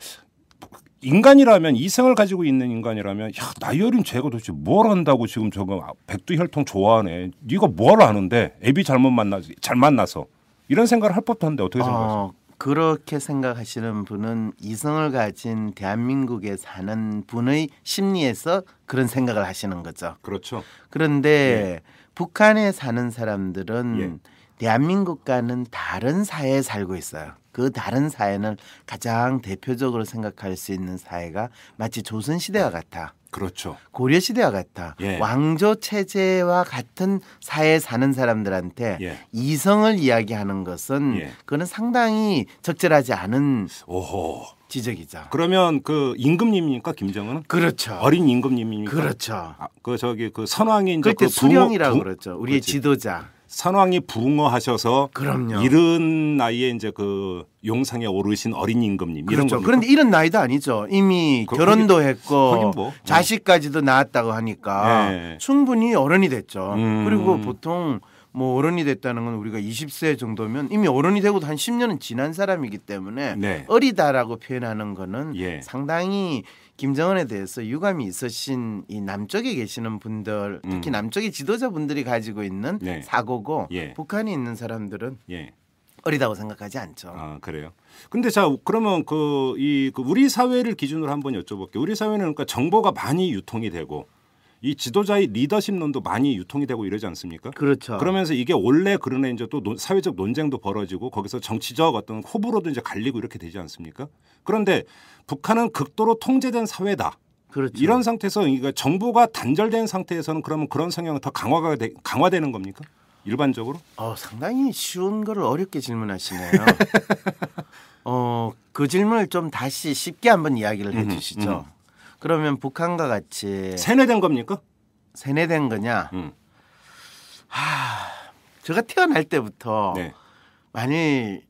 인간이라면 이성을 가지고 있는 인간이라면 야 나이 어린 쟤가 도대체 뭘 한다고 지금 저거 백두 혈통 좋아하네. 네가 뭘 아는데 애비 잘 만나서 이런 생각을 할 법도 한데 어떻게 생각하세요? 그렇게 생각하시는 분은 이성을 가진 대한민국에 사는 분의 심리에서 그런 생각을 하시는 거죠. 그렇죠. 그런데 예. 북한에 사는 사람들은 예. 대한민국과는 다른 사회에 살고 있어요. 그 다른 사회는 가장 대표적으로 생각할 수 있는 사회가 마치 조선시대와 같아. 그렇죠. 고려시대와 같아. 예. 왕조 체제와 같은 사회에 사는 사람들한테 예. 이성을 이야기하는 것은 예. 그거는 상당히 적절하지 않은 오호. 지적이죠. 그러면 그 임금님입니까 김정은은? 그렇죠. 어린 임금님입니까? 그렇죠. 아, 그 저기 그 선왕이 이제 그때 그 수령이라고 그랬죠. 우리의 그렇지. 지도자. 선왕이 붕어하셔서 그럼요. 이른 나이에 이제 그 용상에 오르신 어린 임금님 이런 그렇죠. 겁니까? 그런데 이런 나이도 아니죠. 이미 결혼도 했고 하긴 뭐. 자식까지도 낳았다고 하니까 예. 충분히 어른이 됐죠. 그리고 보통 뭐 어른이 됐다는 건 우리가 20세 정도면 이미 어른이 되고도 한 10년은 지난 사람이기 때문에 네. 어리다라고 표현하는 거는 예. 상당히 김정은에 대해서 유감이 있으신 이 남쪽에 계시는 분들 특히 남쪽의 지도자분들이 가지고 있는 네. 사고고 예. 북한에 있는 사람들은 예. 어리다고 생각하지 않죠. 아 그래요. 근데 자 그러면 그 우리 사회를 기준으로 한번 여쭤볼게요. 우리 사회는 그러니까 정보가 많이 유통이 되고 이 지도자의 리더십론도 많이 유통이 되고 이러지 않습니까? 그렇죠. 그러면서 이게 원래 그러네 이제 또 사회적 논쟁도 벌어지고 거기서 정치적 어떤 호불호도 이제 갈리고 이렇게 되지 않습니까? 그런데 북한은 극도로 통제된 사회다. 그렇죠. 이런 상태에서 그러니까 정보가 단절된 상태에서는 그러면 그런 성향은 더 강화되는 겁니까? 일반적으로? 상당히 쉬운 거를 어렵게 질문하시네요. 그 질문을 좀 다시 쉽게 한번 이야기를 해주시죠. 그러면 북한과 같이 세뇌된 겁니까? 세뇌된 거냐? 제가 태어날 때부터 네. 만일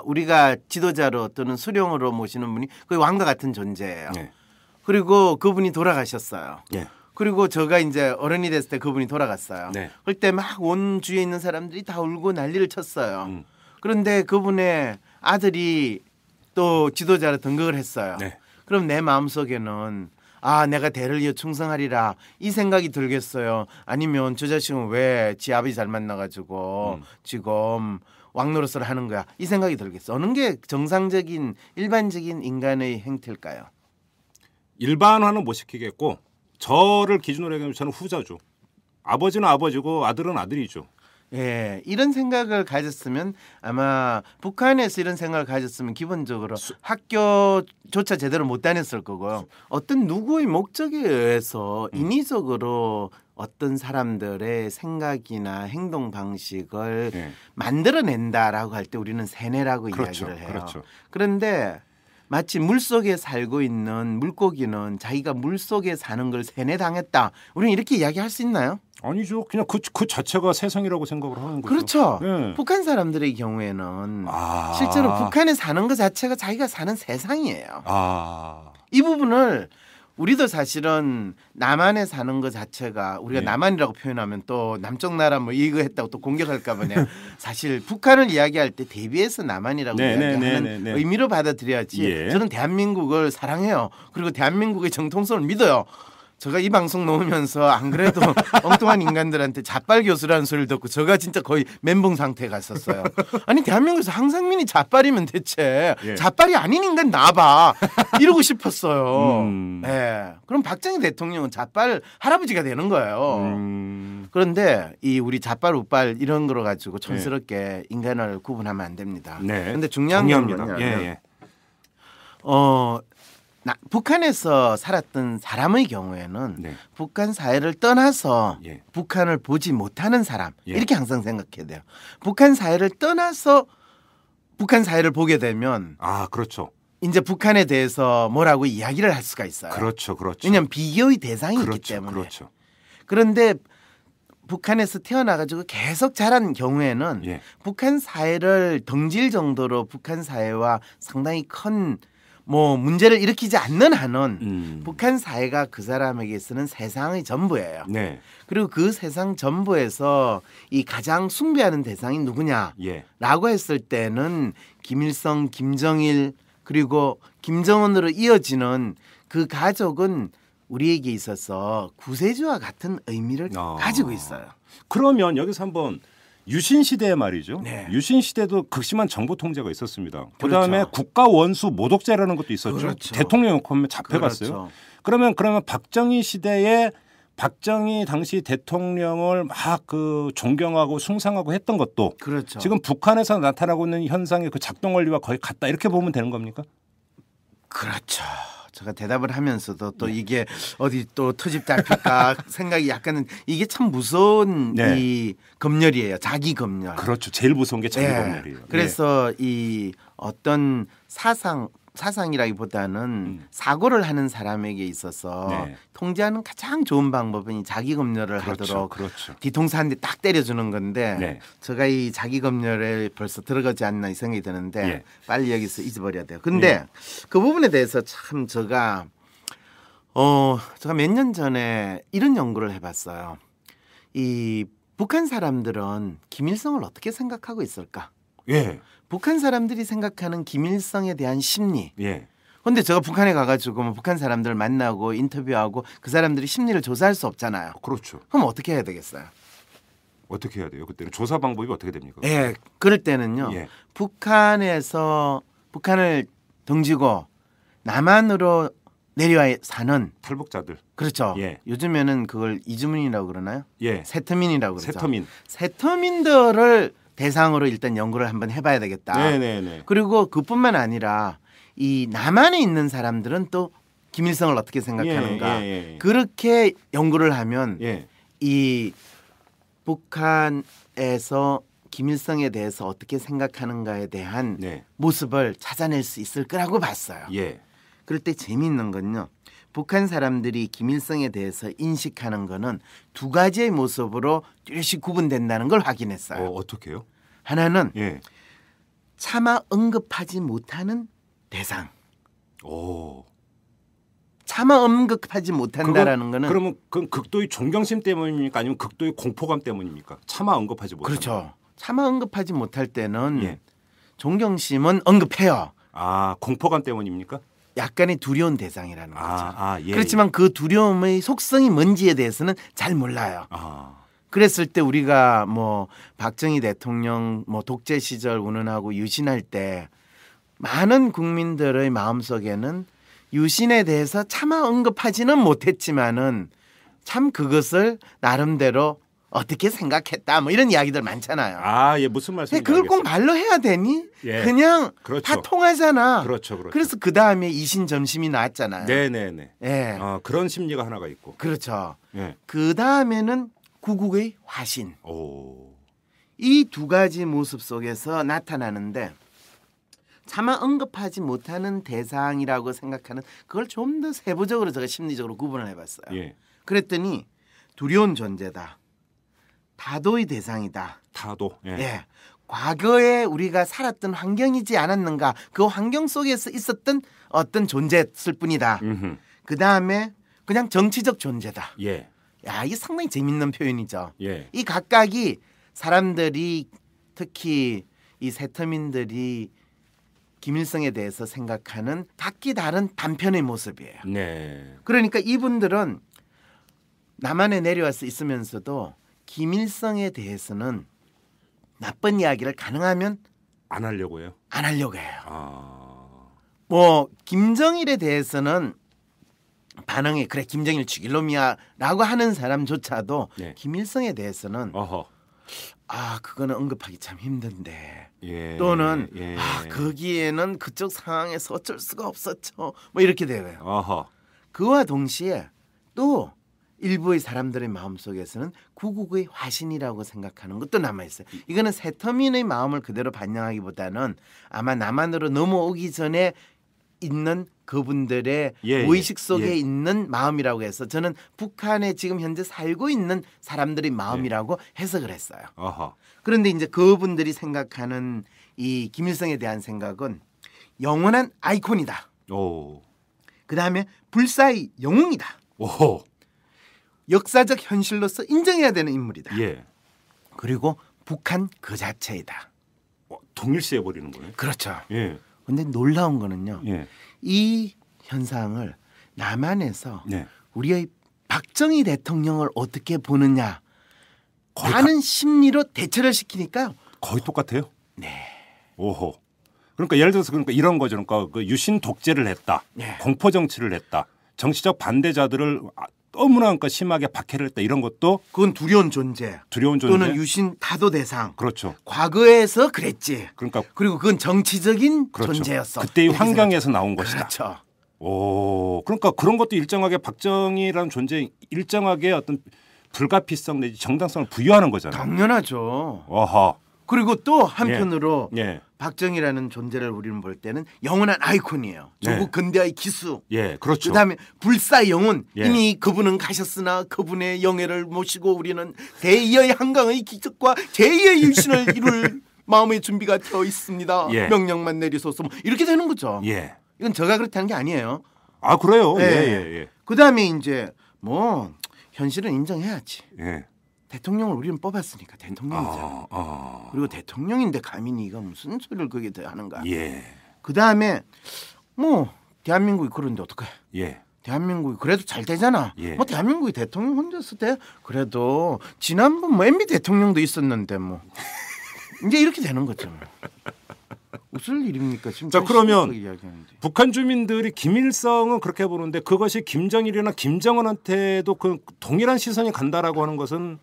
우리가 지도자로 또는 수령으로 모시는 분이 거의 왕과 같은 존재예요. 네. 그리고 그분이 돌아가셨어요. 네. 그리고 제가 이제 어른이 됐을 때 그분이 돌아갔어요. 네. 그럴 때 막 온 주위에 있는 사람들이 다 울고 난리를 쳤어요. 그런데 그분의 아들이 또 지도자로 등극을 했어요. 네. 그럼 내 마음속에는 내가 대를 이어 충성하리라 이 생각이 들겠어요. 아니면 저 자식은 왜 지 아버지 잘 만나가지고 지금 왕노릇을 하는 거야 이 생각이 들겠어. 어느 게 정상적인 일반적인 인간의 행태일까요? 일반화는 못 시키겠고 저를 기준으로 해보면 저는 후자죠. 아버지는 아버지고 아들은 아들이죠. 예, 이런 생각을 가졌으면 아마 북한에서 이런 생각을 가졌으면 기본적으로 학교조차 제대로 못 다녔을 거고요. 어떤 누구의 목적에 의해서 인위적으로 어떤 사람들의 생각이나 행동 방식을 만들어낸다라고 할 때 우리는 세뇌라고 이야기를 해요. 그렇죠. 그런데 마치 물속에 살고 있는 물고기는 자기가 물속에 사는 걸 세뇌당했다. 우리는 이렇게 이야기할 수 있나요? 아니죠. 그냥 그 자체가 세상이라고 생각을 하는 거죠. 그렇죠. 네. 북한 사람들의 경우에는 실제로 북한에 사는 것 자체가 자기가 사는 세상이에요. 이 부분을 우리도 사실은 남한에 사는 것 자체가 우리가 남한이라고 표현하면 또 남쪽 나라 뭐 이거 했다고 또 공격할까 보냐. 사실 북한을 이야기할 때 대비해서 남한이라고 이야기하는 의미로 받아들여야지. 저는 대한민국을 사랑해요. 그리고 대한민국의 정통성을 믿어요. 제가 이 방송 놓으면서 안 그래도 엉뚱한 인간들한테 자빨 교수라는 소리를 듣고 제가 진짜 거의 멘붕 상태에 갔었어요. 아니 대한민국에서 황상민이 자빨이면 대체 예. 자빨이 아닌 인간 나봐 이러고 싶었어요. 네. 그럼 박정희 대통령은 자빨 할아버지가 되는 거예요. 그런데 이 우리 자빨 우빨 이런 거로 가지고 촌스럽게 인간을 구분하면 안 됩니다. 네. 근데 중요한 건 뭐냐면 북한에서 살았던 사람의 경우에는 북한 사회를 떠나서 북한을 보지 못하는 사람 이렇게 항상 생각해야 돼요. 북한 사회를 떠나서 북한 사회를 보게 되면 그렇죠. 이제 북한에 대해서 뭐라고 이야기를 할 수가 있어요. 그렇죠. 왜냐하면 비교의 대상이 있기 때문에. 그런데 북한에서 태어나가지고 계속 자란 경우에는 북한 사회를 덩질 정도로 북한 사회와 상당히 큰 문제를 일으키지 않는 한은 북한 사회가 그 사람에게서는 세상의 전부예요. 그리고 그 세상 전부에서 이 가장 숭배하는 대상이 누구냐라고 했을 때는 김일성, 김정일 그리고 김정은으로 이어지는 그 가족은 우리에게 있어서 구세주와 같은 의미를 가지고 있어요. 그러면 여기서 한번 유신 시대에 말이죠. 유신 시대도 극심한 정보 통제가 있었습니다. 그다음에 국가 원수 모독죄라는 것도 있었죠. 대통령 하면 잡혀갔어요. 그러면 박정희 시대에 박정희 당시 대통령을 막 존경하고 숭상하고 했던 것도 지금 북한에서 나타나고 있는 현상의 그 작동 원리와 거의 같다 이렇게 보면 되는 겁니까? 그렇죠. 제가 대답을 하면서도 또 이게 어디 또 터집 잡힐까 생각이 약간은 이게 참 무서운 이 검열이에요. 자기 검열. 그렇죠. 제일 무서운 게 자기 검열이에요. 그래서 이 어떤 사상이라기보다는 사고를 하는 사람에게 있어서 통제하는 가장 좋은 방법은 이 자기 검열을 하도록 뒤통수 한 대 딱 때려주는 건데 제가 이 자기 검열에 벌써 들어가지 않나 이 생각이 드는데 빨리 여기서 잊어버려야 돼요. 근데 그 부분에 대해서 참 제가 몇 년 전에 이런 연구를 해봤어요. 이 북한 사람들은 김일성을 어떻게 생각하고 있을까? 북한 사람들이 생각하는 김일성에 대한 심리. 그런데 제가 북한에 가가지고 북한 사람들 만나고 인터뷰하고 그 사람들이 심리를 조사할 수 없잖아요. 그렇죠. 그럼 어떻게 해야 되겠어요? 어떻게 해야 돼요? 그때는 조사 방법이 어떻게 됩니까? 그럴 때는요. 북한에서 북한을 등지고 남한으로 내려와 사는 탈북자들. 그렇죠. 요즘에는 그걸 이주민이라고 그러나요? 세터민이라고 그러죠. 세터민들을 대상으로 일단 연구를 한번 해봐야 되겠다. 그리고 그뿐만 아니라 이 남한에 있는 사람들은 또 김일성을 어떻게 생각하는가. 그렇게 연구를 하면 이 북한에서 김일성에 대해서 어떻게 생각하는가에 대한 모습을 찾아낼 수 있을 거라고 봤어요. 그럴 때 재미있는 건요. 북한 사람들이 김일성에 대해서 인식하는 거는 두 가지의 모습으로 뚜렷이 구분된다는 걸 확인했어요. 어떻게요? 하나는 차마 언급하지 못하는 대상. 차마 언급하지 못한다라는 거는 그러면 그건 극도의 존경심 때문입니까? 아니면 극도의 공포감 때문입니까? 차마 언급하지 못한다. 그렇죠. 차마 언급하지 못할 때는 존경심은 언급해요. 공포감 때문입니까? 약간의 두려운 대상이라는 거죠. 그렇지만 그 두려움의 속성이 뭔지에 대해서는 잘 몰라요. 그랬을 때 우리가 박정희 대통령 독재 시절 운운하고 유신할 때 많은 국민들의 마음속에는 유신에 대해서 차마 언급하지는 못했지만은 참 그것을 나름대로 어떻게 생각했다 이런 이야기들 많잖아요. 무슨 말씀인지 그걸 꼭 말로 해야 되니? 그냥 다 통하잖아. 그렇죠. 그래서 그 다음에 이신점심이 나왔잖아요. 그런 심리가 하나가 있고. 그렇죠. 그 다음에는 구국의 화신. 이 두 가지 모습 속에서 나타나는데 차마 언급하지 못하는 대상이라고 생각하는 그걸 좀 더 세부적으로 제가 심리적으로 구분을 해봤어요. 그랬더니 두려운 존재다. 다도의 대상이다. 다도. 과거에 우리가 살았던 환경이지 않았는가. 그 환경 속에서 있었던 어떤 존재였을 뿐이다. 그 다음에 그냥 정치적 존재다. 이게 상당히 재밌는 표현이죠. 이 각각이 사람들이 특히 이 세터민들이 김일성에 대해서 생각하는 각기 다른 단편의 모습이에요. 네. 그러니까 이분들은 남한에 내려와서 있으면서도 김일성에 대해서는 나쁜 이야기를 가능하면 안 하려고 해요. 안 하려고 해요. 뭐 김정일에 대해서는 반응이 그래 김정일 죽일 놈이야라고 하는 사람조차도 네. 김일성에 대해서는 그거는 언급하기 참 힘든데 또는 거기에는 그쪽 상황에서 어쩔 수가 없었죠. 뭐 이렇게 돼요. 그와 동시에 또 일부의 사람들의 마음속에서는 구국의 화신이라고 생각하는 것도 남아있어요. 이거는 새터민의 마음을 그대로 반영하기보다는 아마 남한으로 넘어오기 전에 있는 그분들의 무의식 속에 있는 마음이라고 해서 저는 북한에 지금 현재 살고 있는 사람들의 마음이라고 해석을 했어요. 그런데 이제 그분들이 생각하는 이 김일성에 대한 생각은 영원한 아이콘이다. 그 다음에 불사의 영웅이다. 역사적 현실로서 인정해야 되는 인물이다. 그리고 북한 그 자체이다. 동일시해버리는 거예요? 그렇죠. 근데 놀라운 거는요. 이 현상을 남한에서 우리의 박정희 대통령을 어떻게 보느냐 하는 심리로 대처를 시키니까요. 거의 똑같아요? 네. 그러니까 예를 들어서 그러니까 이런 거죠. 그러니까 그 유신 독재를 했다. 공포 정치를 했다. 정치적 반대자들을 너무나 그러니까 심하게 박해를 했다. 이런 것도 그건 두려운 존재. 또는 유신 타도 대상. 그렇죠. 과거에서 그랬지. 그러니까 그리고 그건 정치적인 존재였어. 그때의 환경에서 나온 것이다. 그렇죠. 그러니까 그런 것도 일정하게 박정희라는 존재 일정하게 어떤 불가피성 내지 정당성을 부여하는 거잖아요. 당연하죠. 그리고 또 한편으로 박정희라는 존재를 우리는 볼 때는 영원한 아이콘이에요. 조국 근대화의 기수. 그렇죠. 그다음에 불사 영혼. 이미 그분은 가셨으나 그분의 영예를 모시고 우리는 제2의 한강의 기적과 제2의 유신을 이룰 마음의 준비가 되어 있습니다. 명령만 내리소서. 뭐 이렇게 되는 거죠. 이건 제가 그렇다는 게 아니에요. 그래요? 그다음에 이제 뭐 현실은 인정해야지. 대통령을 우리는 뽑았으니까 대통령이잖아. 그리고 대통령인데 감히 네가 무슨 소리를 거기에 하는가. 그 다음에 뭐 대한민국이 그런데 어떡해. 대한민국이 그래도 잘 되잖아. 뭐 대한민국이 대통령 혼자서 돼. 그래도 지난번 뭐 MB 대통령도 있었는데 뭐 이제 이렇게 되는 거죠. 웃을 일입니까? 지금 자 그러면 북한 주민들이 김일성은 그렇게 보는데 그것이 김정일이나 김정은한테도 그 동일한 시선이 간다라고 하는 것은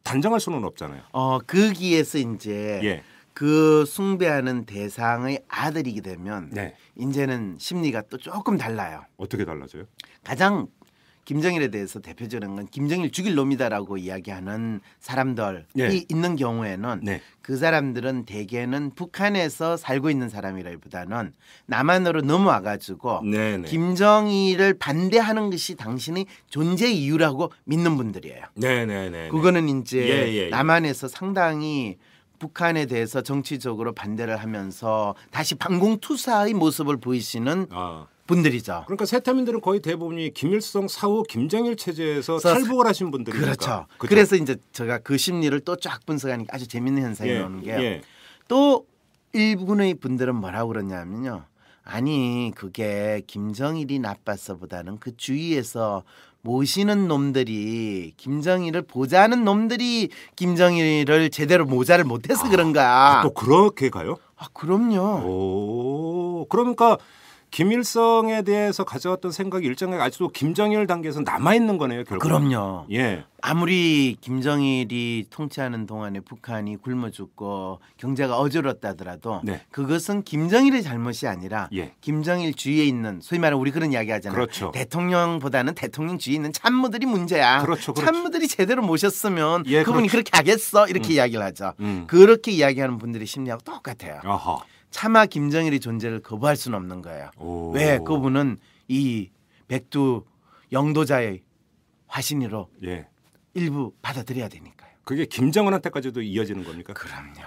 단정할 수는 없잖아요. 거기에서 이제 그 숭배하는 대상의 아들이게 되면 이제는 심리가 또 조금 달라요. 어떻게 달라져요? 가장 김정일에 대해서 대표적인 건 김정일 죽일 놈이다라고 이야기하는 사람들이 있는 경우에는 그 사람들은 대개는 북한에서 살고 있는 사람이라기보다는 남한으로 넘어와가지고 김정일을 반대하는 것이 당신의 존재 이유라고 믿는 분들이에요. 그거는 이제 남한에서 상당히 북한에 대해서 정치적으로 반대를 하면서 다시 반공투사의 모습을 보이시는 분들이죠. 그러니까 세타민들은 거의 대부분이 김일성 사후 김정일 체제에서 탈북을 하신 분들이니까. 그렇죠. 그래서 이제 제가 그 심리를 또 쫙 분석하니까 아주 재밌는 현상이 나오는 게 또 일본의 분들은 뭐라고 그러냐면요. 아니 그게 김정일이 나빴어보다는 그 주위에서 모시는 놈들이 김정일을 보자는 놈들이 김정일을 제대로 모자를 못해서 그런가. 또 그렇게 가요? 그럼요. 그러니까 김일성에 대해서 가져왔던 생각이 일정하게 아직도 김정일 단계에서 남아있는 거네요. 결국. 그럼요. 아무리 김정일이 통치하는 동안에 북한이 굶어 죽고 경제가 어지럽다 하더라도 그것은 김정일의 잘못이 아니라 김정일 주위에 있는 소위 말하는 우리 그런 이야기 하잖아요. 그렇죠. 대통령보다는 대통령 주위에 있는 참모들이 문제야. 그렇죠. 참모들이 제대로 모셨으면 그분이 그렇게 하겠어. 이렇게 이야기를 하죠. 그렇게 이야기하는 분들의 심리하고 똑같아요. 차마 김정일의 존재를 거부할 수는 없는 거예요. 왜? 그분은 이 백두 영도자의 화신으로 일부 받아들여야 되니까요. 그게 김정은한테까지도 이어지는 겁니까? 그럼요.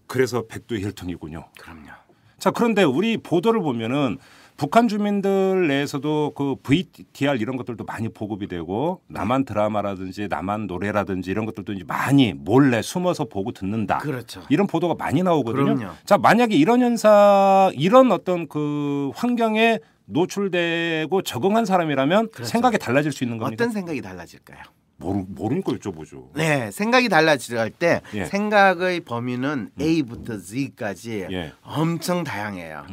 그래서 백두 혈통이군요. 그럼요. 자 그런데 우리 보도를 보면은 북한 주민들 내에서도 그 VTR 이런 것들도 많이 보급이 되고 남한 드라마라든지 남한 노래라든지 이런 것들도 이제 많이 몰래 숨어서 보고 듣는다. 그렇죠. 이런 보도가 많이 나오거든요. 그럼요. 자, 만약에 이런 현상, 이런 어떤 그 환경에 노출되고 적응한 사람이라면 그렇죠. 생각이 달라질 수 있는 겁니까? 어떤 생각이 달라질까요? 모르니까 여쭤보죠. 네, 생각이 달라질 때 예. 생각의 범위는 A부터 Z까지 예. 엄청 다양해요.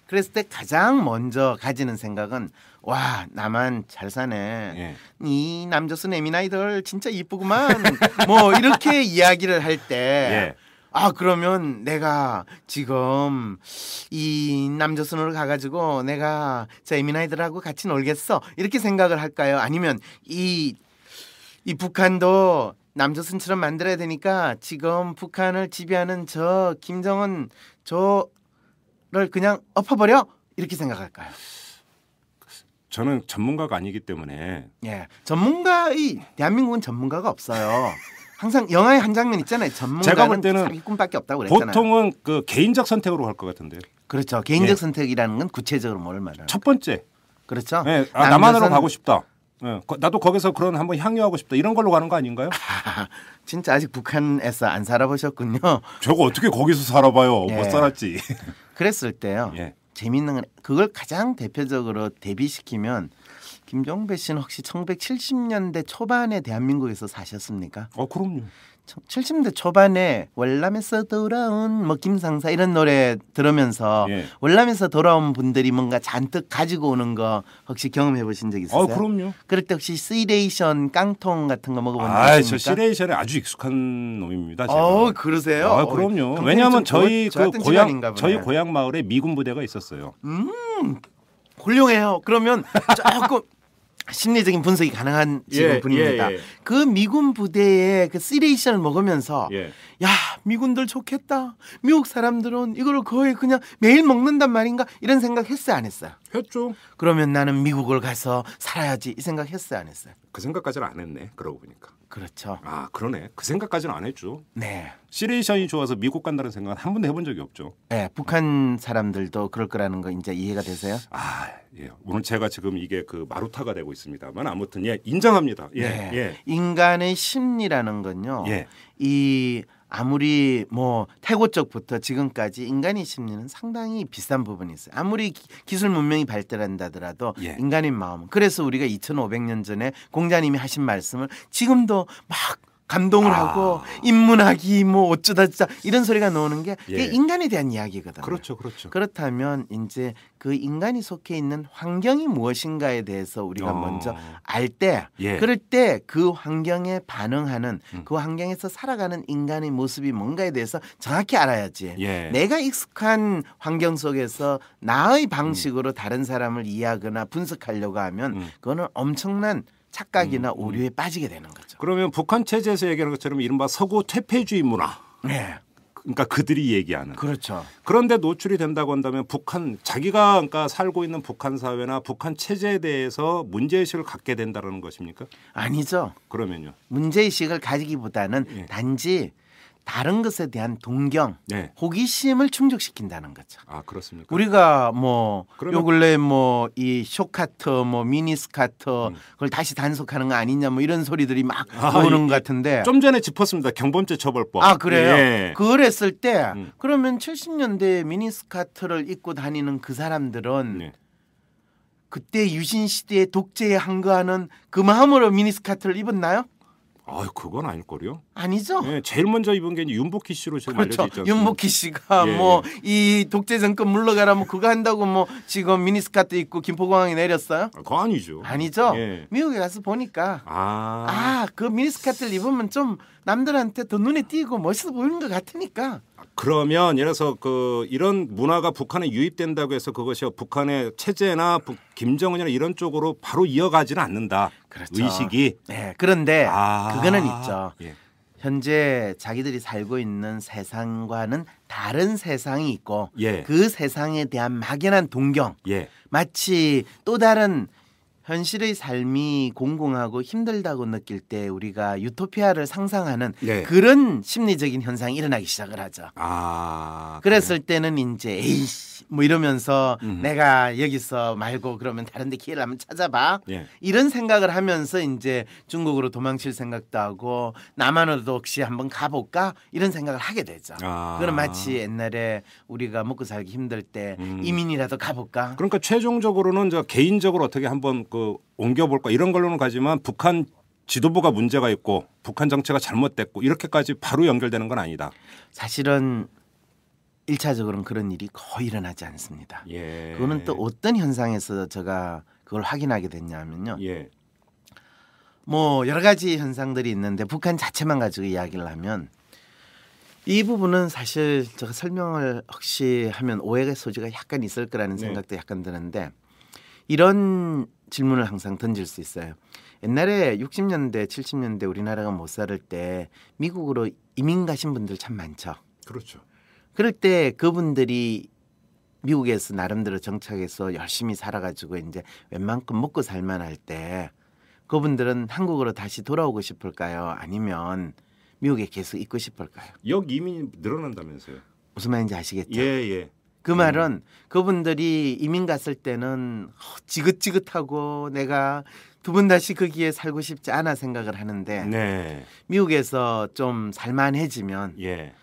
그랬을 때 가장 먼저 가지는 생각은 와, 나만 잘 사네. 예. 이 남조선 에미나이들 진짜 이쁘구만. 뭐 이렇게 이야기를 할 때 예. 아, 그러면 내가 지금 이 남조선으로 가가지고 내가 저 에미나이들하고 같이 놀겠어. 이렇게 생각을 할까요? 아니면 이 북한도 남조선처럼 만들어야 되니까 지금 북한을 지배하는 저 김정은 저를 그냥 엎어버려? 이렇게 생각할까요? 저는 전문가가 아니기 때문에 예, 대한민국은 전문가가 없어요. 항상 영화에 한 장면 있잖아요. 전문가는 제가 볼 때는 사기꾼밖에 없다고 그랬잖아요. 보통은 그 개인적 선택으로 갈 것 같은데요. 그렇죠. 개인적 예. 선택이라는 건 구체적으로 뭘 말하는? 첫 번째, 그렇죠. 네, 남한으로 가고 싶다. 네, 나도 거기서 그런 한번 향유하고 싶다. 이런 걸로 가는 거 아닌가요? 진짜 아직 북한에서 안 살아보셨군요. 저거 어떻게 거기서 살아봐요. 예. 못 살았지. 그랬을 때요. 예. 재밌는 건 그걸 가장 대표적으로 대비시키면 김종배 씨는 혹시 1970년대 초반에 대한민국에서 사셨습니까? 그럼요. 70년대 초반에 월남에서 돌아온 뭐 김상사 이런 노래 들으면서 예. 월남에서 돌아온 분들이 뭔가 잔뜩 가지고 오는 거 혹시 경험해 보신 적 있으세요? 그럼요. 그럴 때 혹시 시레이션 깡통 같은 거 먹어본 적 저 있습니까? 시레이션에 아주 익숙한 놈입니다. 제가. 그러세요? 그럼요. 왜냐하면 저희 그 고향 저희 고향 마을에 미군 부대가 있었어요. 훌륭해요. 그러면 조금 심리적인 분석이 가능한 분입니다. 그 미군 부대의 그 시레이션을 먹으면서 야, 미군들 좋겠다. 미국 사람들은 이걸 거의 그냥 매일 먹는단 말인가? 이런 생각 했어요, 안 했어요? 했죠. 그러면 나는 미국을 가서 살아야지 이 생각 했어요, 안 했어요? 그 생각까지는 안 했네. 그러고 보니까. 그렇죠. 그러네. 그 생각까지는 안 했죠. 네. 시레이션이 좋아서 미국 간다는 생각은 한 번도 해본 적이 없죠. 네, 북한 사람들도 그럴 거라는 거 이제 이해가 되세요? 예. 오늘 제가 지금 이게 그 마루타가 되고 있습니다만 아무튼 인정합니다. 네. 예. 인간의 심리라는 건요. 이 아무리 뭐 태고 쪽부터 지금까지 인간의 심리는 상당히 비슷한 부분이 있어요. 아무리 기술 문명이 발달한다더라도 인간의 마음. 그래서 우리가 2500년 전에 공자님이 하신 말씀을 지금도 막 감동을 하고 인문학이 뭐 어쩌다 진짜 이런 소리가 나오는 게 그게 인간에 대한 이야기거든요. 그렇죠. 그렇다면 이제 그 인간이 속해 있는 환경이 무엇인가에 대해서 우리가 먼저 알 때, 그럴 때 그 환경에 반응하는 그 환경에서 살아가는 인간의 모습이 뭔가에 대해서 정확히 알아야지. 내가 익숙한 환경 속에서 나의 방식으로 다른 사람을 이해하거나 분석하려고 하면 그거는 엄청난 착각이나 오류에 빠지게 되는 거죠. 그러면 북한 체제에서 얘기하는 것처럼 이른바 서구 퇴폐주의 문화. 그러니까 그들이 얘기하는. 그렇죠. 그런데 노출이 된다고 한다면 자기가 그러니까 살고 있는 북한 사회나 북한 체제에 대해서 문제의식을 갖게 된다는 것입니까? 아니죠. 그러면요. 문제의식을 가지기보다는 단지 다른 것에 대한 동경, 호기심을 충족시킨다는 거죠. 그렇습니까? 우리가 뭐 요 근래 뭐 이 쇼카트, 뭐 미니스카트 그걸 다시 단속하는 거 아니냐 뭐 이런 소리들이 막 나오는 것 같은데 좀 전에 짚었습니다. 경범죄 처벌법. 그래요? 그랬을 때 그러면 70년대 미니스카트를 입고 다니는 그 사람들은 그때 유신 시대의 독재에 항거하는 그 마음으로 미니스카트를 입었나요? 그건 아닐걸요? 아니죠. 제일 먼저 입은 게 윤복희 씨로 지금 알려져 있지 않습니까? 윤복희 씨가 뭐 이 독재 정권 물러가라 뭐 그거 한다고 뭐 지금 미니스커트 입고 김포공항에 내렸어요? 그거 아니죠. 아니죠. 미국에 가서 보니까 그 미니스커트를 입으면 좀 남들한테 더 눈에 띄고 멋있어 보이는 것 같으니까. 그러면 예를 들어서 이런 문화가 북한에 유입된다고 해서 그것이 북한의 체제나 김정은이나 이런 쪽으로 바로 이어가지는 않는다. 그렇죠. 의식이. 네. 그런데 그거는 있죠. 현재 자기들이 살고 있는 세상과는 다른 세상이 있고 그 세상에 대한 막연한 동경. 마치 또 다른 현실의 삶이 공공하고 힘들다고 느낄 때 우리가 유토피아를 상상하는 네. 그런 심리적인 현상이 일어나기 시작을 하죠. 그랬을 그래. 때는 이제 에이씨 뭐 이러면서 내가 여기서 말고 그러면 다른 데 기회를 한번 찾아봐. 예. 이런 생각을 하면서 이제 중국으로 도망칠 생각도 하고 남한으로도 혹시 한번 가볼까 이런 생각을 하게 되죠. 그건 마치 옛날에 우리가 먹고 살기 힘들 때 이민이라도 가볼까. 그러니까 최종적으로는 저 개인적으로 어떻게 한번 옮겨볼까 이런 걸로는 가지만 북한 지도부가 문제가 있고 북한 정체가 잘못됐고 이렇게까지 바로 연결되는 건 아니다. 사실은 1차적으로는 그런 일이 거의 일어나지 않습니다. 예. 그거는 또 어떤 현상에서 제가 그걸 확인하게 됐냐면요. 예. 뭐 여러 가지 현상들이 있는데 북한 자체만 가지고 이야기를 하면 이 부분은 사실 제가 설명을 혹시 하면 오해의 소지가 약간 있을 거라는 생각도 약간 드는데 이런 질문을 항상 던질 수 있어요. 옛날에 60년대, 70년대 우리나라가 못 살을 때 미국으로 이민 가신 분들 참 많죠. 그렇죠. 그럴 때 그분들이 미국에서 나름대로 정착해서 열심히 살아가지고 이제 웬만큼 먹고 살만할 때 그분들은 한국으로 다시 돌아오고 싶을까요? 아니면 미국에 계속 있고 싶을까요? 역 이민이 늘어난다면서요. 무슨 말인지 아시겠죠? 예. 그 말은 그분들이 이민 갔을 때는 지긋지긋하고 내가 두 번 다시 거기에 살고 싶지 않아 생각을 하는데 네. 미국에서 좀 살만해지면 예.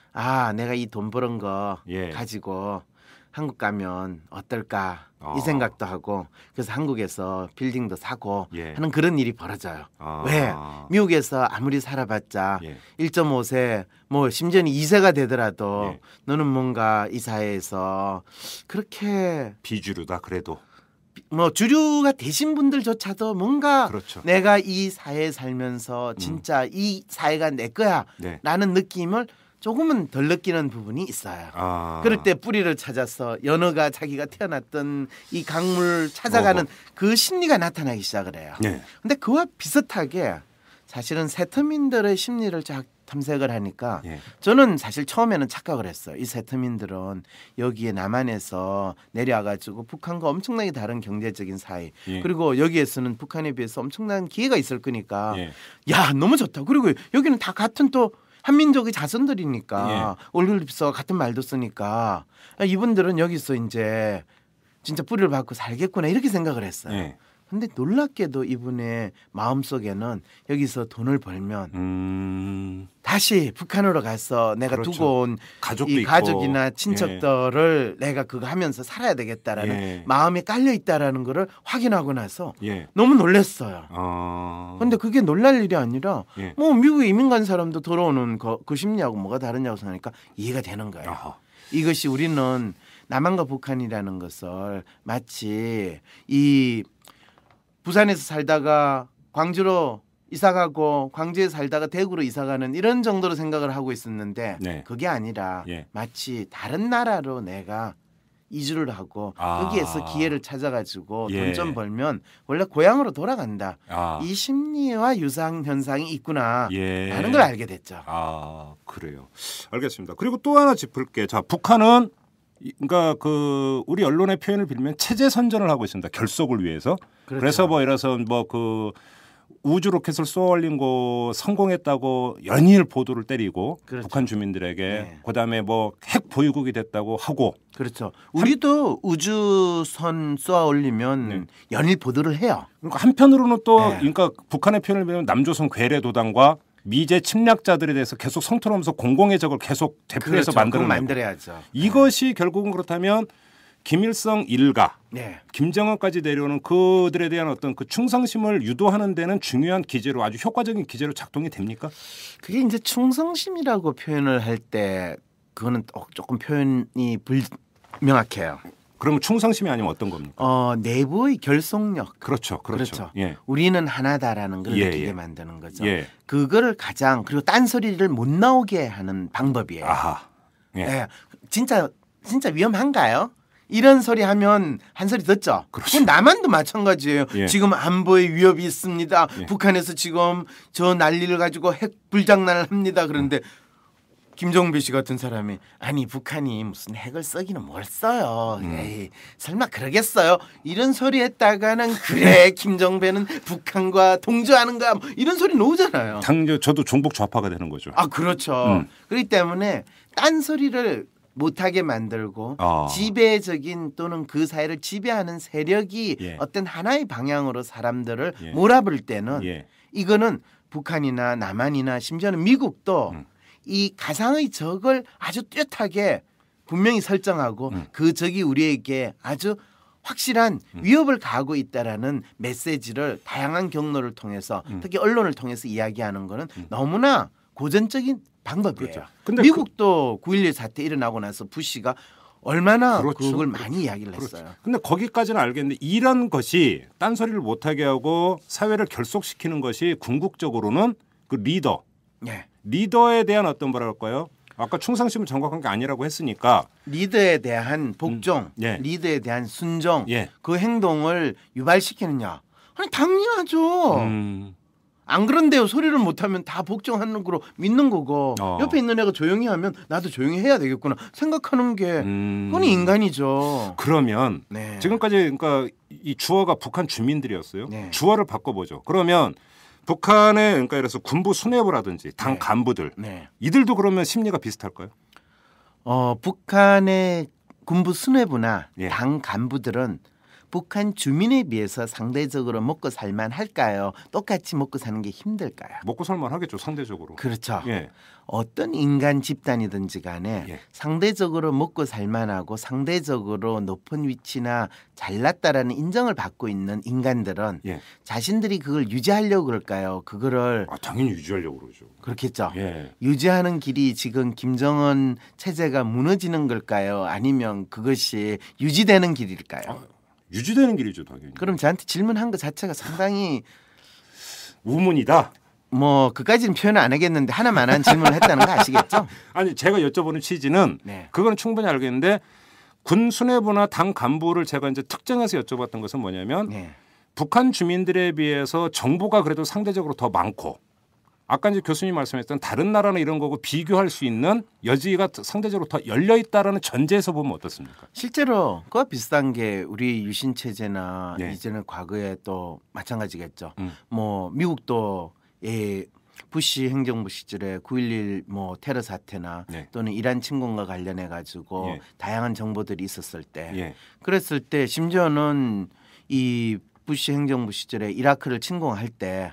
내가 이 돈 버는 거 가지고 한국 가면 어떨까 이 생각도 하고 그래서 한국에서 빌딩도 사고 하는 그런 일이 벌어져요. 왜? 미국에서 아무리 살아봤자 1.5세 뭐 심지어는 2세가 되더라도 너는 뭔가 이 사회에서 그렇게 비주류다 그래도 뭐 주류가 되신 분들조차도 뭔가 그렇죠. 내가 이 사회에 살면서 진짜 이 사회가 내 거야 라는 느낌을 조금은 덜 느끼는 부분이 있어요. 그럴 때 뿌리를 찾아서 연어가 자기가 태어났던 이 강물 찾아가는 그 심리가 나타나기 시작을 해요. 근데 그와 비슷하게 사실은 세터민들의 심리를 쫙 탐색을 하니까 저는 사실 처음에는 착각을 했어요. 이 세터민들은 여기에 남한에서 내려와가지고 북한과 엄청나게 다른 경제적인 사이 그리고 여기에서는 북한에 비해서 엄청난 기회가 있을 거니까 야 너무 좋다. 그리고 여기는 다 같은 또 한민족의 자손들이니까 올림픽서 같은 말도 쓰니까 이분들은 여기서 이제 진짜 뿌리를 박고 살겠구나 이렇게 생각을 했어요. 근데 놀랍게도 이분의 마음속에는 여기서 돈을 벌면 다시 북한으로 가서 내가 두고 온 이 가족이나 친척들을 내가 그거 하면서 살아야 되겠다라는 마음이 깔려 있다라는 거를 확인하고 나서 너무 놀랐어요. 근데 그게 놀랄 일이 아니라 뭐 미국에 이민 간 사람도 들어오는 그 심리하고 뭐가 다르냐고 생각하니까 이해가 되는 거예요. 이것이 우리는 남한과 북한이라는 것을 마치 이 부산에서 살다가 광주로 이사가고 광주에 살다가 대구로 이사가는 이런 정도로 생각을 하고 있었는데 그게 아니라 마치 다른 나라로 내가 이주를 하고 여기에서 기회를 찾아가지고 돈 좀 벌면 원래 고향으로 돌아간다. 이 심리와 유사한 현상이 있구나 라는 걸 알게 됐죠. 그래요. 알겠습니다. 그리고 또 하나 짚을게. 자, 북한은 그러니까 우리 언론의 표현을 빌면 체제 선전을 하고 있습니다. 결속을 위해서. 그래서 뭐 이래서 뭐 우주 로켓을 쏘아 올린 거 성공했다고 연일 보도를 때리고 북한 주민들에게 그다음에 뭐 핵 보유국이 됐다고 하고 그렇죠. 우리도 우주선 쏘아 올리면 연일 보도를 해요. 그러니까 한편으로는 또 그러니까 북한의 표현을 빌면 남조선 괴뢰 도단과 미제 침략자들에 대해서 계속 성토하면서 공공의 적을 계속 되풀이해서 만들어야죠. 이것이 결국은 그렇다면 김일성 일가, 김정은까지 내려오는 그들에 대한 어떤 그 충성심을 유도하는 데는 중요한 기제로 아주 효과적인 기제로 작동이 됩니까? 그게 이제 충성심이라고 표현을 할 때 그거는 조금 표현이 불명확해요. 그러면 충성심이 아니면 어떤 겁니까? 내부의 결속력. 그렇죠. 우리는 하나다라는 걸 느끼게 만드는 거죠. 그거를 가장 그리고 딴소리를 못 나오게 하는 방법이에요. 진짜 위험한가요? 이런 소리 하면 한 소리 듣죠. 그건 남한도 마찬가지예요. 지금 안보에 위협이 있습니다. 북한에서 지금 저 난리를 가지고 핵 불장난을 합니다. 그런데 김종배 씨 같은 사람이 아니 북한이 무슨 핵을 쓰기는 뭘 써요. 에이, 설마 그러겠어요. 이런 소리 했다가는 그래 김종배는 북한과 동조하는가 뭐 이런 소리 나오잖아요. 저도 종북 좌파가 되는 거죠. 아 그렇죠. 그렇기 때문에 딴 소리를 못하게 만들고 지배적인 또는 그 사회를 지배하는 세력이 예. 어떤 하나의 방향으로 사람들을 예. 몰아볼 때는 예. 이거는 북한이나 남한이나 심지어는 미국도 이 가상의 적을 아주 뚜렷하게 분명히 설정하고 그 적이 우리에게 아주 확실한 위협을 가하고 있다라는 메시지를 다양한 경로를 통해서 특히 언론을 통해서 이야기하는 거는 너무나 고전적인 방법이에요. 그렇죠. 근데 미국도 9.11 사태 일어나고 나서 부시가 얼마나 그렇죠. 그걸 많이 이야기를 했어요. 근데 거기까지는 알겠는데 이런 것이 딴소리를 못하게 하고 사회를 결속시키는 것이 궁극적으로는 그 리더. 네. 리더에 대한 어떤 뭐랄까요? 아까 충성심을 정확한 게 아니라고 했으니까 리더에 대한 복종, 예. 리더에 대한 순종, 예. 그 행동을 유발시키느냐? 아니 당연하죠. 안 그런데요. 소리를 못하면 다 복종하는 거로 믿는 거고 옆에 있는 애가 조용히 하면 나도 조용히 해야 되겠구나 생각하는 게 그건 인간이죠. 그러면 네. 지금까지 그러니까 이 주어가 북한 주민들이었어요. 네. 주어를 바꿔보죠. 그러면 북한의 그러니까 이래서 군부 수뇌부라든지 당 네. 간부들 네. 이들도 그러면 심리가 비슷할까요? 북한의 군부 수뇌부나 예. 당 간부들은 북한 주민에 비해서 상대적으로 먹고 살만 할까요? 똑같이 먹고 사는 게 힘들까요? 먹고 살만 하겠죠. 상대적으로. 그렇죠. 예. 어떤 인간 집단이든지 간에 예. 상대적으로 먹고 살만하고 상대적으로 높은 위치나 잘났다라는 인정을 받고 있는 인간들은 예. 자신들이 그걸 유지하려고 그럴까요? 그거를 당연히 유지하려고 그러죠. 그렇겠죠. 예. 유지하는 길이 지금 김정은 체제가 무너지는 걸까요? 아니면 그것이 유지되는 길일까요? 유지되는 길이죠, 당연히. 그럼 저한테 질문한 것 자체가 상당히 우문이다. 뭐 그까지는 표현을 안 하겠는데 하나만한 질문을 했다는 거 아시겠죠? 아니 제가 여쭤보는 취지는 네. 그거는 충분히 알겠는데 군 수뇌부나 당 간부를 제가 이제 특정해서 여쭤봤던 것은 뭐냐면 네. 북한 주민들에 비해서 정보가 그래도 상대적으로 더 많고 아까 이제 교수님 말씀하셨던 다른 나라나 이런 거고 비교할 수 있는 여지가 상대적으로 더 열려 있다라는 전제에서 보면 어떻습니까? 실제로 그와 비슷한 게 우리 유신 체제나 네. 이제는 과거에 또 마찬가지겠죠. 뭐 미국도 부시 행정부 시절에 9.11 뭐 테러 사태나 네. 또는 이란 침공과 관련해 가지고 예. 다양한 정보들이 있었을 때 예. 그랬을 때 심지어는 이 부시 행정부 시절에 이라크를 침공할 때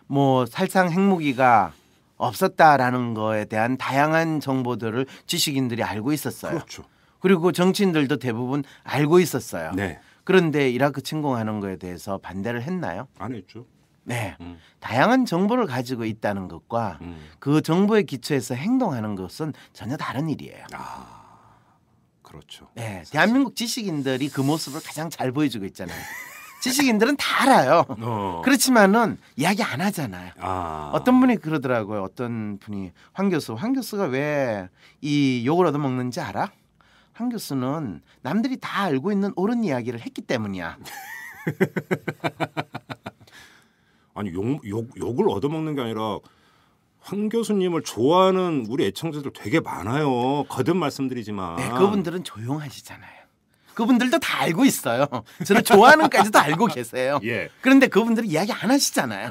뭐 살상 핵무기가 없었다라는 거에 대한 다양한 정보들을 지식인들이 알고 있었어요. 그렇죠. 그리고 정치인들도 대부분 알고 있었어요. 네. 그런데 이라크 침공하는 거에 대해서 반대를 했나요? 안 했죠. 네. 다양한 정보를 가지고 있다는 것과 그 정보에 기초해서 행동하는 것은 전혀 다른 일이에요. 그렇죠. 네. 대한민국 지식인들이 그 모습을 가장 잘 보여주고 있잖아요. 지식인들은 다 알아요. 그렇지만은 이야기 안 하잖아요. 어떤 분이 그러더라고요. 어떤 분이 황 교수가 왜 이 욕을 얻어먹는지 알아? 황 교수는 남들이 다 알고 있는 옳은 이야기를 했기 때문이야. 아니 욕을 얻어먹는 게 아니라 황 교수님을 좋아하는 우리 애청자들 되게 많아요. 거듭 말씀드리지만. 네, 그분들은 조용하시잖아요. 그분들도 다 알고 있어요. 저를 좋아하는까지도 알고 계세요. 예. 그런데 그분들이 이야기 안 하시잖아요.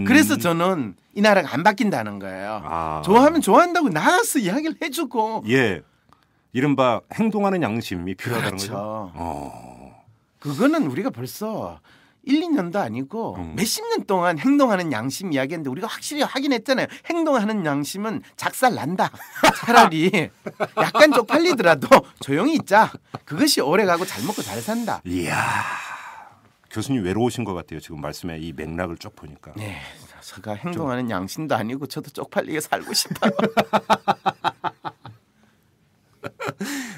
그래서 저는 이 나라가 안 바뀐다는 거예요. 좋아하면 좋아한다고 나가서 이야기를 해주고. 예. 이른바 행동하는 양심이 필요하다는 그렇죠. 거죠. 그거는 우리가 벌써 1, 2년도 아니고 몇십 년 동안 행동하는 양심 이야기했는데 우리가 확실히 확인했잖아요. 행동하는 양심은 작살 난다. 차라리 약간 쪽팔리더라도 조용히 있자. 그것이 오래가고 잘 먹고 잘 산다. 이야. 교수님 외로우신 것 같아요. 지금 말씀에 이 맥락을 쭉 보니까. 네. 제가 행동하는 양심도 아니고 저도 쪽팔리게 살고 싶어요.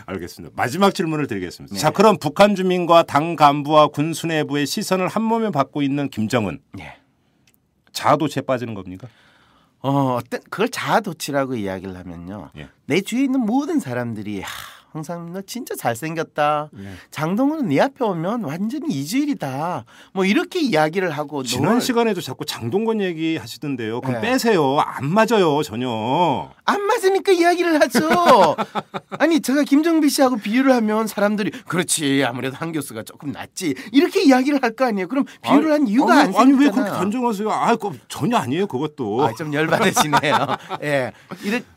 알겠습니다. 마지막 질문을 드리겠습니다. 네. 자, 그럼 북한 주민과 당 간부와 군 수뇌부의 시선을 한 몸에 받고 있는 김정은. 네. 자아도취에 빠지는 겁니까? 어떤 그걸 자아도취라고 이야기를 하면요. 예. 내 주위에 있는 모든 사람들이 항상 너 진짜 잘생겼다. 장동건은 네 앞에 오면 완전히 이주일이다. 뭐 이렇게 이야기를 하고 지난 시간에도 자꾸 장동건 얘기 하시던데요. 그럼 빼세요. 안 맞아요. 전혀. 안 맞으니까 이야기를 하죠. 아니 제가 김정비 씨하고 비유를 하면 사람들이 그렇지 아무래도 한 교수가 조금 낫지 이렇게 이야기를 할 거 아니에요. 그럼 비유를 한 이유가 안 생기잖아요. 아니 왜 그렇게 단정하세요? 전혀 아니에요. 그것도. 좀 열받으시네요. 예,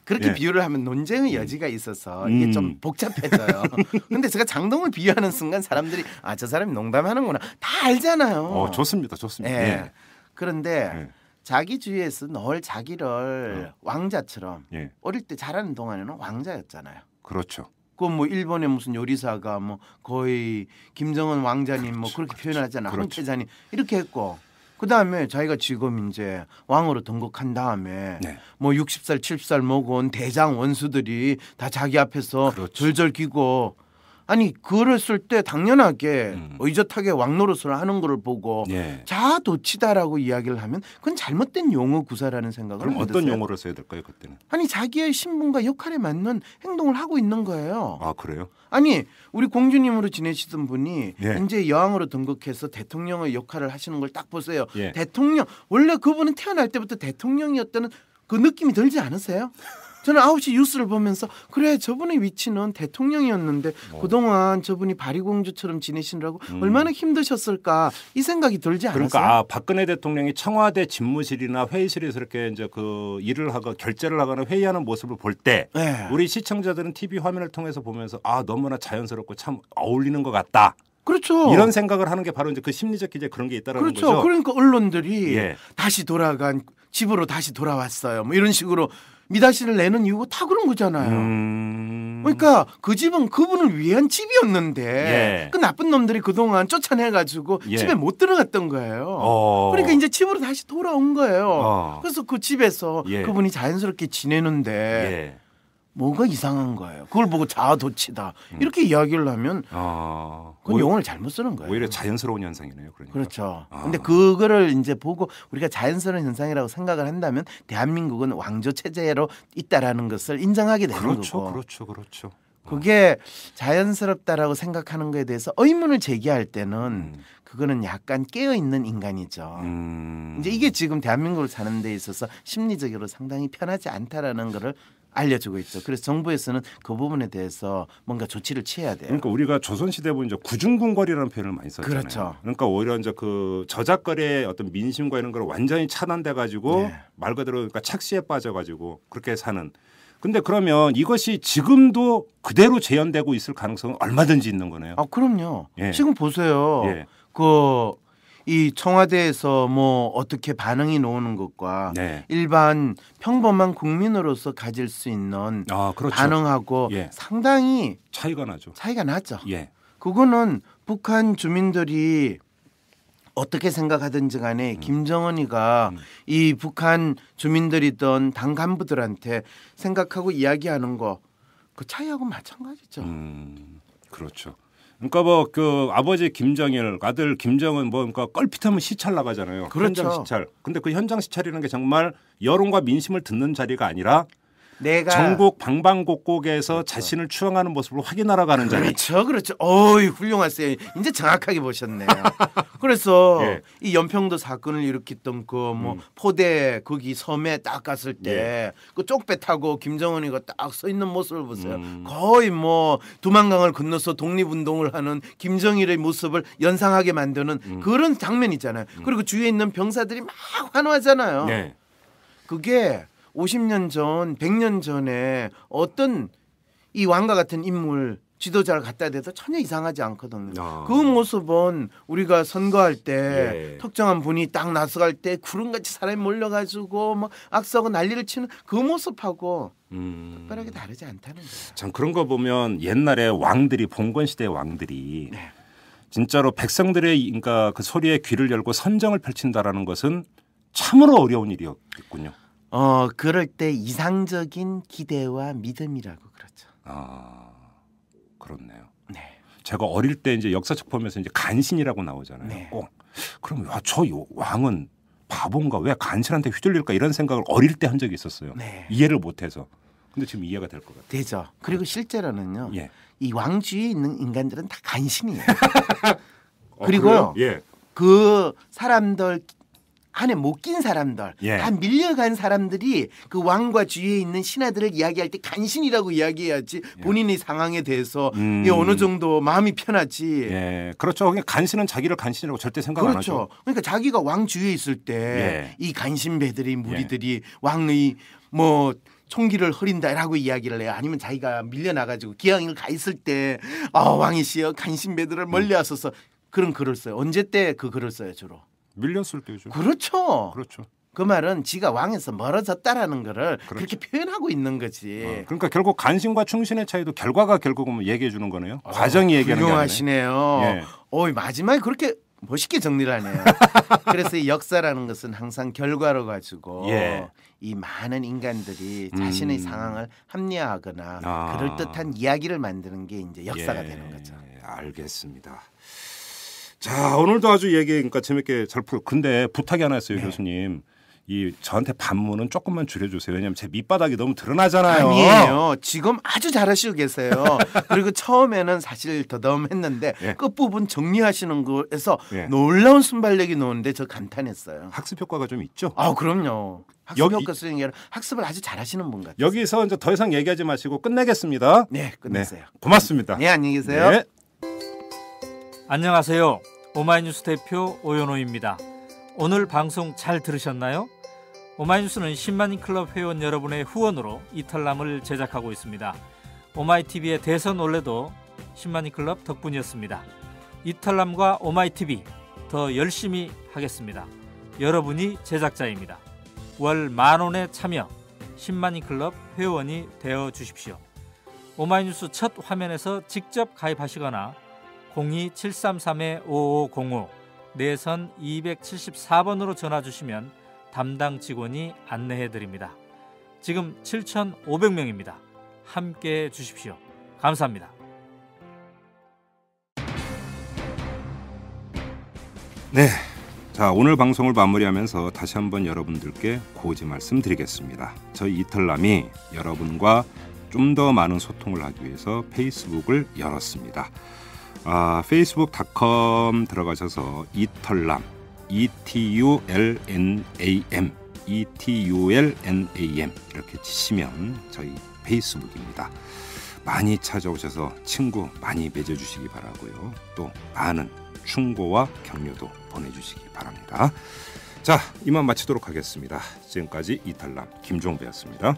그렇게 비유를 하면 논쟁의 여지가 있어서 이게 좀 복잡해져요. 근데 제가 장동을 비유하는 순간 사람들이 저 사람이 농담하는구나 다 알잖아요. 좋습니다. 예. 그런데 자기 주위에서 늘 자기를 왕자처럼 어릴 때 자라는 동안에는 왕자였잖아요. 그렇죠. 그 뭐 일본의 무슨 요리사가 뭐 거의 김정은 왕자님 뭐 그렇게 표현하잖아요. 황태자님 이렇게 했고 그 다음에 자기가 지금 이제 왕으로 등극한 다음에 뭐 60살 70살 먹은 대장 원수들이 다 자기 앞에서 절절 기고 아니 그랬을 때 당연하게 의젓하게 왕노릇을 하는 거를 보고 자아도취다라고 이야기를 하면 그건 잘못된 용어 구사라는 생각을 그럼 만드세요. 어떤 용어를 써야 될까요 그때는? 아니 자기의 신분과 역할에 맞는 행동을 하고 있는 거예요. 아 그래요? 아니 우리 공주님으로 지내시던 분이 이제 여왕으로 등극해서 대통령의 역할을 하시는 걸 딱 보세요. 대통령 원래 그분은 태어날 때부터 대통령이었다는 그 느낌이 들지 않으세요? 저는 9시 뉴스를 보면서 그래 저분의 위치는 대통령이었는데 그동안 저분이 바리공주처럼 지내시느라고 얼마나 힘드셨을까 이 생각이 들지 않았어요? 그러니까 박근혜 대통령이 청와대 집무실이나 회의실에서 이렇게 이제 그 일을 하고 결제를 하거나 회의하는 모습을 볼 때 우리 시청자들은 TV 화면을 통해서 보면서 너무나 자연스럽고 참 어울리는 것 같다. 그렇죠. 이런 생각을 하는 게 바로 이제 그 심리적 기제 그런 게 있다라는 거죠. 그렇죠. 그러니까 언론들이 다시 돌아간 집으로 다시 돌아왔어요. 뭐 이런 식으로 미다시를 내는 이유가 다 그런 거잖아요. 그러니까 그 집은 그분을 위한 집이었는데 그 나쁜 놈들이 그동안 쫓아내가지고 집에 못 들어갔던 거예요. 그러니까 이제 집으로 다시 돌아온 거예요. 그래서 그 집에서 그분이 자연스럽게 지내는데 뭐가 이상한 거예요. 그걸 보고 자아도취다 이렇게 이야기를 하면 그건 용어를 잘못 쓰는 거예요. 오히려 자연스러운 현상이네요. 그러니까. 그렇죠. 근데 그거를 이제 보고 우리가 자연스러운 현상이라고 생각을 한다면 대한민국은 왕조 체제로 있다라는 것을 인정하게 되는 거고. 그렇죠. 그게 자연스럽다라고 생각하는 거에 대해서 의문을 제기할 때는 그거는 약간 깨어있는 인간이죠. 이제 이게 지금 대한민국을 사는 데 있어서 심리적으로 상당히 편하지 않다라는 거를 알려주고 있죠. 그래서 정부에서는 그 부분에 대해서 뭔가 조치를 취해야 돼요. 그러니까 우리가 조선시대 보면 이제 구중궁궐이라는 표현을 많이 썼잖아요. 그렇죠. 그러니까 오히려 이제 그 저작거리의 어떤 민심과 이런 걸 완전히 차단돼 가지고 말 그대로 그러니까 착시에 빠져 가지고 그렇게 사는. 근데 그러면 이것이 지금도 그대로 재현되고 있을 가능성은 얼마든지 있는 거네요. 그럼요. 지금 보세요. 이 청와대에서 뭐 어떻게 반응이 나오는 것과 일반 평범한 국민으로서 가질 수 있는 반응하고 상당히 차이가 나죠. 그거는 북한 주민들이 어떻게 생각하든지 간에 김정은이가 이 북한 주민들이든 당 간부들한테 생각하고 이야기하는 거 그 차이하고 마찬가지죠. 그렇죠. 그러니까 뭐 그 아버지 김정일, 아들 김정은 뭐 그러니까 껄핏하면 시찰 나가잖아요. 그렇죠. 현장 시찰. 근데 그 현장 시찰이라는 게 정말 여론과 민심을 듣는 자리가 아니라 내가 전국 방방곡곡에서 자신을 추앙하는 모습을 확인하러 가는 자리. 그렇죠. 어이 훌륭하세요. 이제 정확하게 보셨네요. 그래서 이 연평도 사건을 일으켰던 그 뭐 포대 거기 섬에 딱 갔을 때 그 쪽배 타고 김정은이가 딱 서 있는 모습을 보세요. 거의 뭐 두만강을 건너서 독립운동을 하는 김정일의 모습을 연상하게 만드는 그런 장면 있잖아요. 그리고 주위에 있는 병사들이 막 환호하잖아요. 그게 50년 전, 100년 전에 어떤 이 왕과 같은 인물 지도자를 갖다 대도 전혀 이상하지 않거든요. 그 모습은 우리가 선거할 때 특정한 분이 딱 나서갈 때 구름같이 사람이 몰려가지고 막 악수하고 난리를 치는 그 모습하고 특별하게 다르지 않다는 거예요. 참 그런 거 보면 옛날에 왕들이 봉건 시대의 왕들이 진짜로 백성들의 그러니까 그 소리에 귀를 열고 선정을 펼친다라는 것은 참으로 어려운 일이었군요. 그럴 때 이상적인 기대와 믿음이라고 그러죠. 그렇네요. 제가 어릴 때 이제 역사책 보면서 이제 간신이라고 나오잖아요. 꼭 그럼 저 왕은 바본가 왜 간신한테 휘둘릴까 이런 생각을 어릴 때 한 적이 있었어요. 이해를 못해서. 근데 지금 이해가 될 것 같아요. 되죠. 그리고 실제로는요. 예. 이 왕주위에 있는 인간들은 다 간신이에요. 그리고요. 예. 그 사람들 안에 못 낀 사람들, 예. 다 밀려간 사람들이 그 왕과 주위에 있는 신하들을 이야기할 때 간신이라고 이야기해야지 본인의 상황에 대해서 어느 정도 마음이 편하지. 예, 그렇죠. 간신은 자기를 간신이라고 절대 생각 안 하죠. 그렇죠. 그러니까 자기가 왕 주위에 있을 때 이 간신배들이 무리들이 왕의 뭐 총기를 흐린다라고 이야기를 해요. 아니면 자기가 밀려나가지고 기왕을 가 있을 때 왕이시여 간신배들을 멀리 하소서 그런 글을 써요. 언제 때 그 글을 써요 주로? 밀렸을 때죠. 그렇죠. 그렇죠. 그 말은 지가 왕에서 멀어졌다라는 거를 그렇죠. 그렇게 표현하고 있는 거지. 그러니까 결국 간신과 충신의 차이도 결과가 결국은 얘기해 주는 거네요. 과정이 얘기하는 게 아니에요. 훌륭하시네요. 예. 마지막에 그렇게 멋있게 정리를 하네요. 그래서 이 역사라는 것은 항상 결과로 가지고 이 많은 인간들이 자신의 상황을 합리화하거나 그럴듯한 이야기를 만드는 게 이제 역사가 되는 거죠. 알겠습니다. 자, 오늘도 아주 그러니까 재밌게 잘 풀고. 근데 부탁이 하나 있어요, 교수님. 저한테 반문은 조금만 줄여주세요. 왜냐하면 제 밑바닥이 너무 드러나잖아요. 아니에요. 지금 아주 잘하시고 계세요. 그리고 처음에는 사실 더듬했는데 끝부분 정리하시는 거에서 놀라운 순발력이 나오는데 저 감탄했어요. 학습 효과가 좀 있죠? 그럼요. 학습 효과 수행이 아니라 학습을 아주 잘하시는 분 같아요. 여기서 이제 더 이상 얘기하지 마시고 끝내겠습니다. 네, 끝내세요. 고맙습니다. 네, 안녕히 계세요. 네. 안녕하세요. 오마이뉴스 대표 오연호입니다. 오늘 방송 잘 들으셨나요? 오마이뉴스는 10만인 클럽 회원 여러분의 후원으로 이탈남을 제작하고 있습니다. 오마이TV의 대선 올레도 10만인 클럽 덕분이었습니다. 이탈남과 오마이TV 더 열심히 하겠습니다. 여러분이 제작자입니다. 월 10,000원에 참여 10만인 클럽 회원이 되어 주십시오. 오마이뉴스 첫 화면에서 직접 가입하시거나 02-733-5505 내선 274번으로 전화 주시면 담당 직원이 안내해 드립니다. 지금 7,500명입니다. 함께해 주십시오. 감사합니다. 네, 자 오늘 방송을 마무리하면서 다시 한번 여러분들께 고지 말씀드리겠습니다. 저희 이털남이 여러분과 좀 더 많은 소통을 하기 위해서 페이스북을 열었습니다. facebook.com 들어가셔서 이털남 ETULNAM 이렇게 치시면 저희 페이스북입니다. 많이 찾아오셔서 친구 많이 맺어주시기 바라고요. 또 많은 충고와 격려도 보내주시기 바랍니다. 자, 이만 마치도록 하겠습니다. 지금까지 이탈남 김종배였습니다.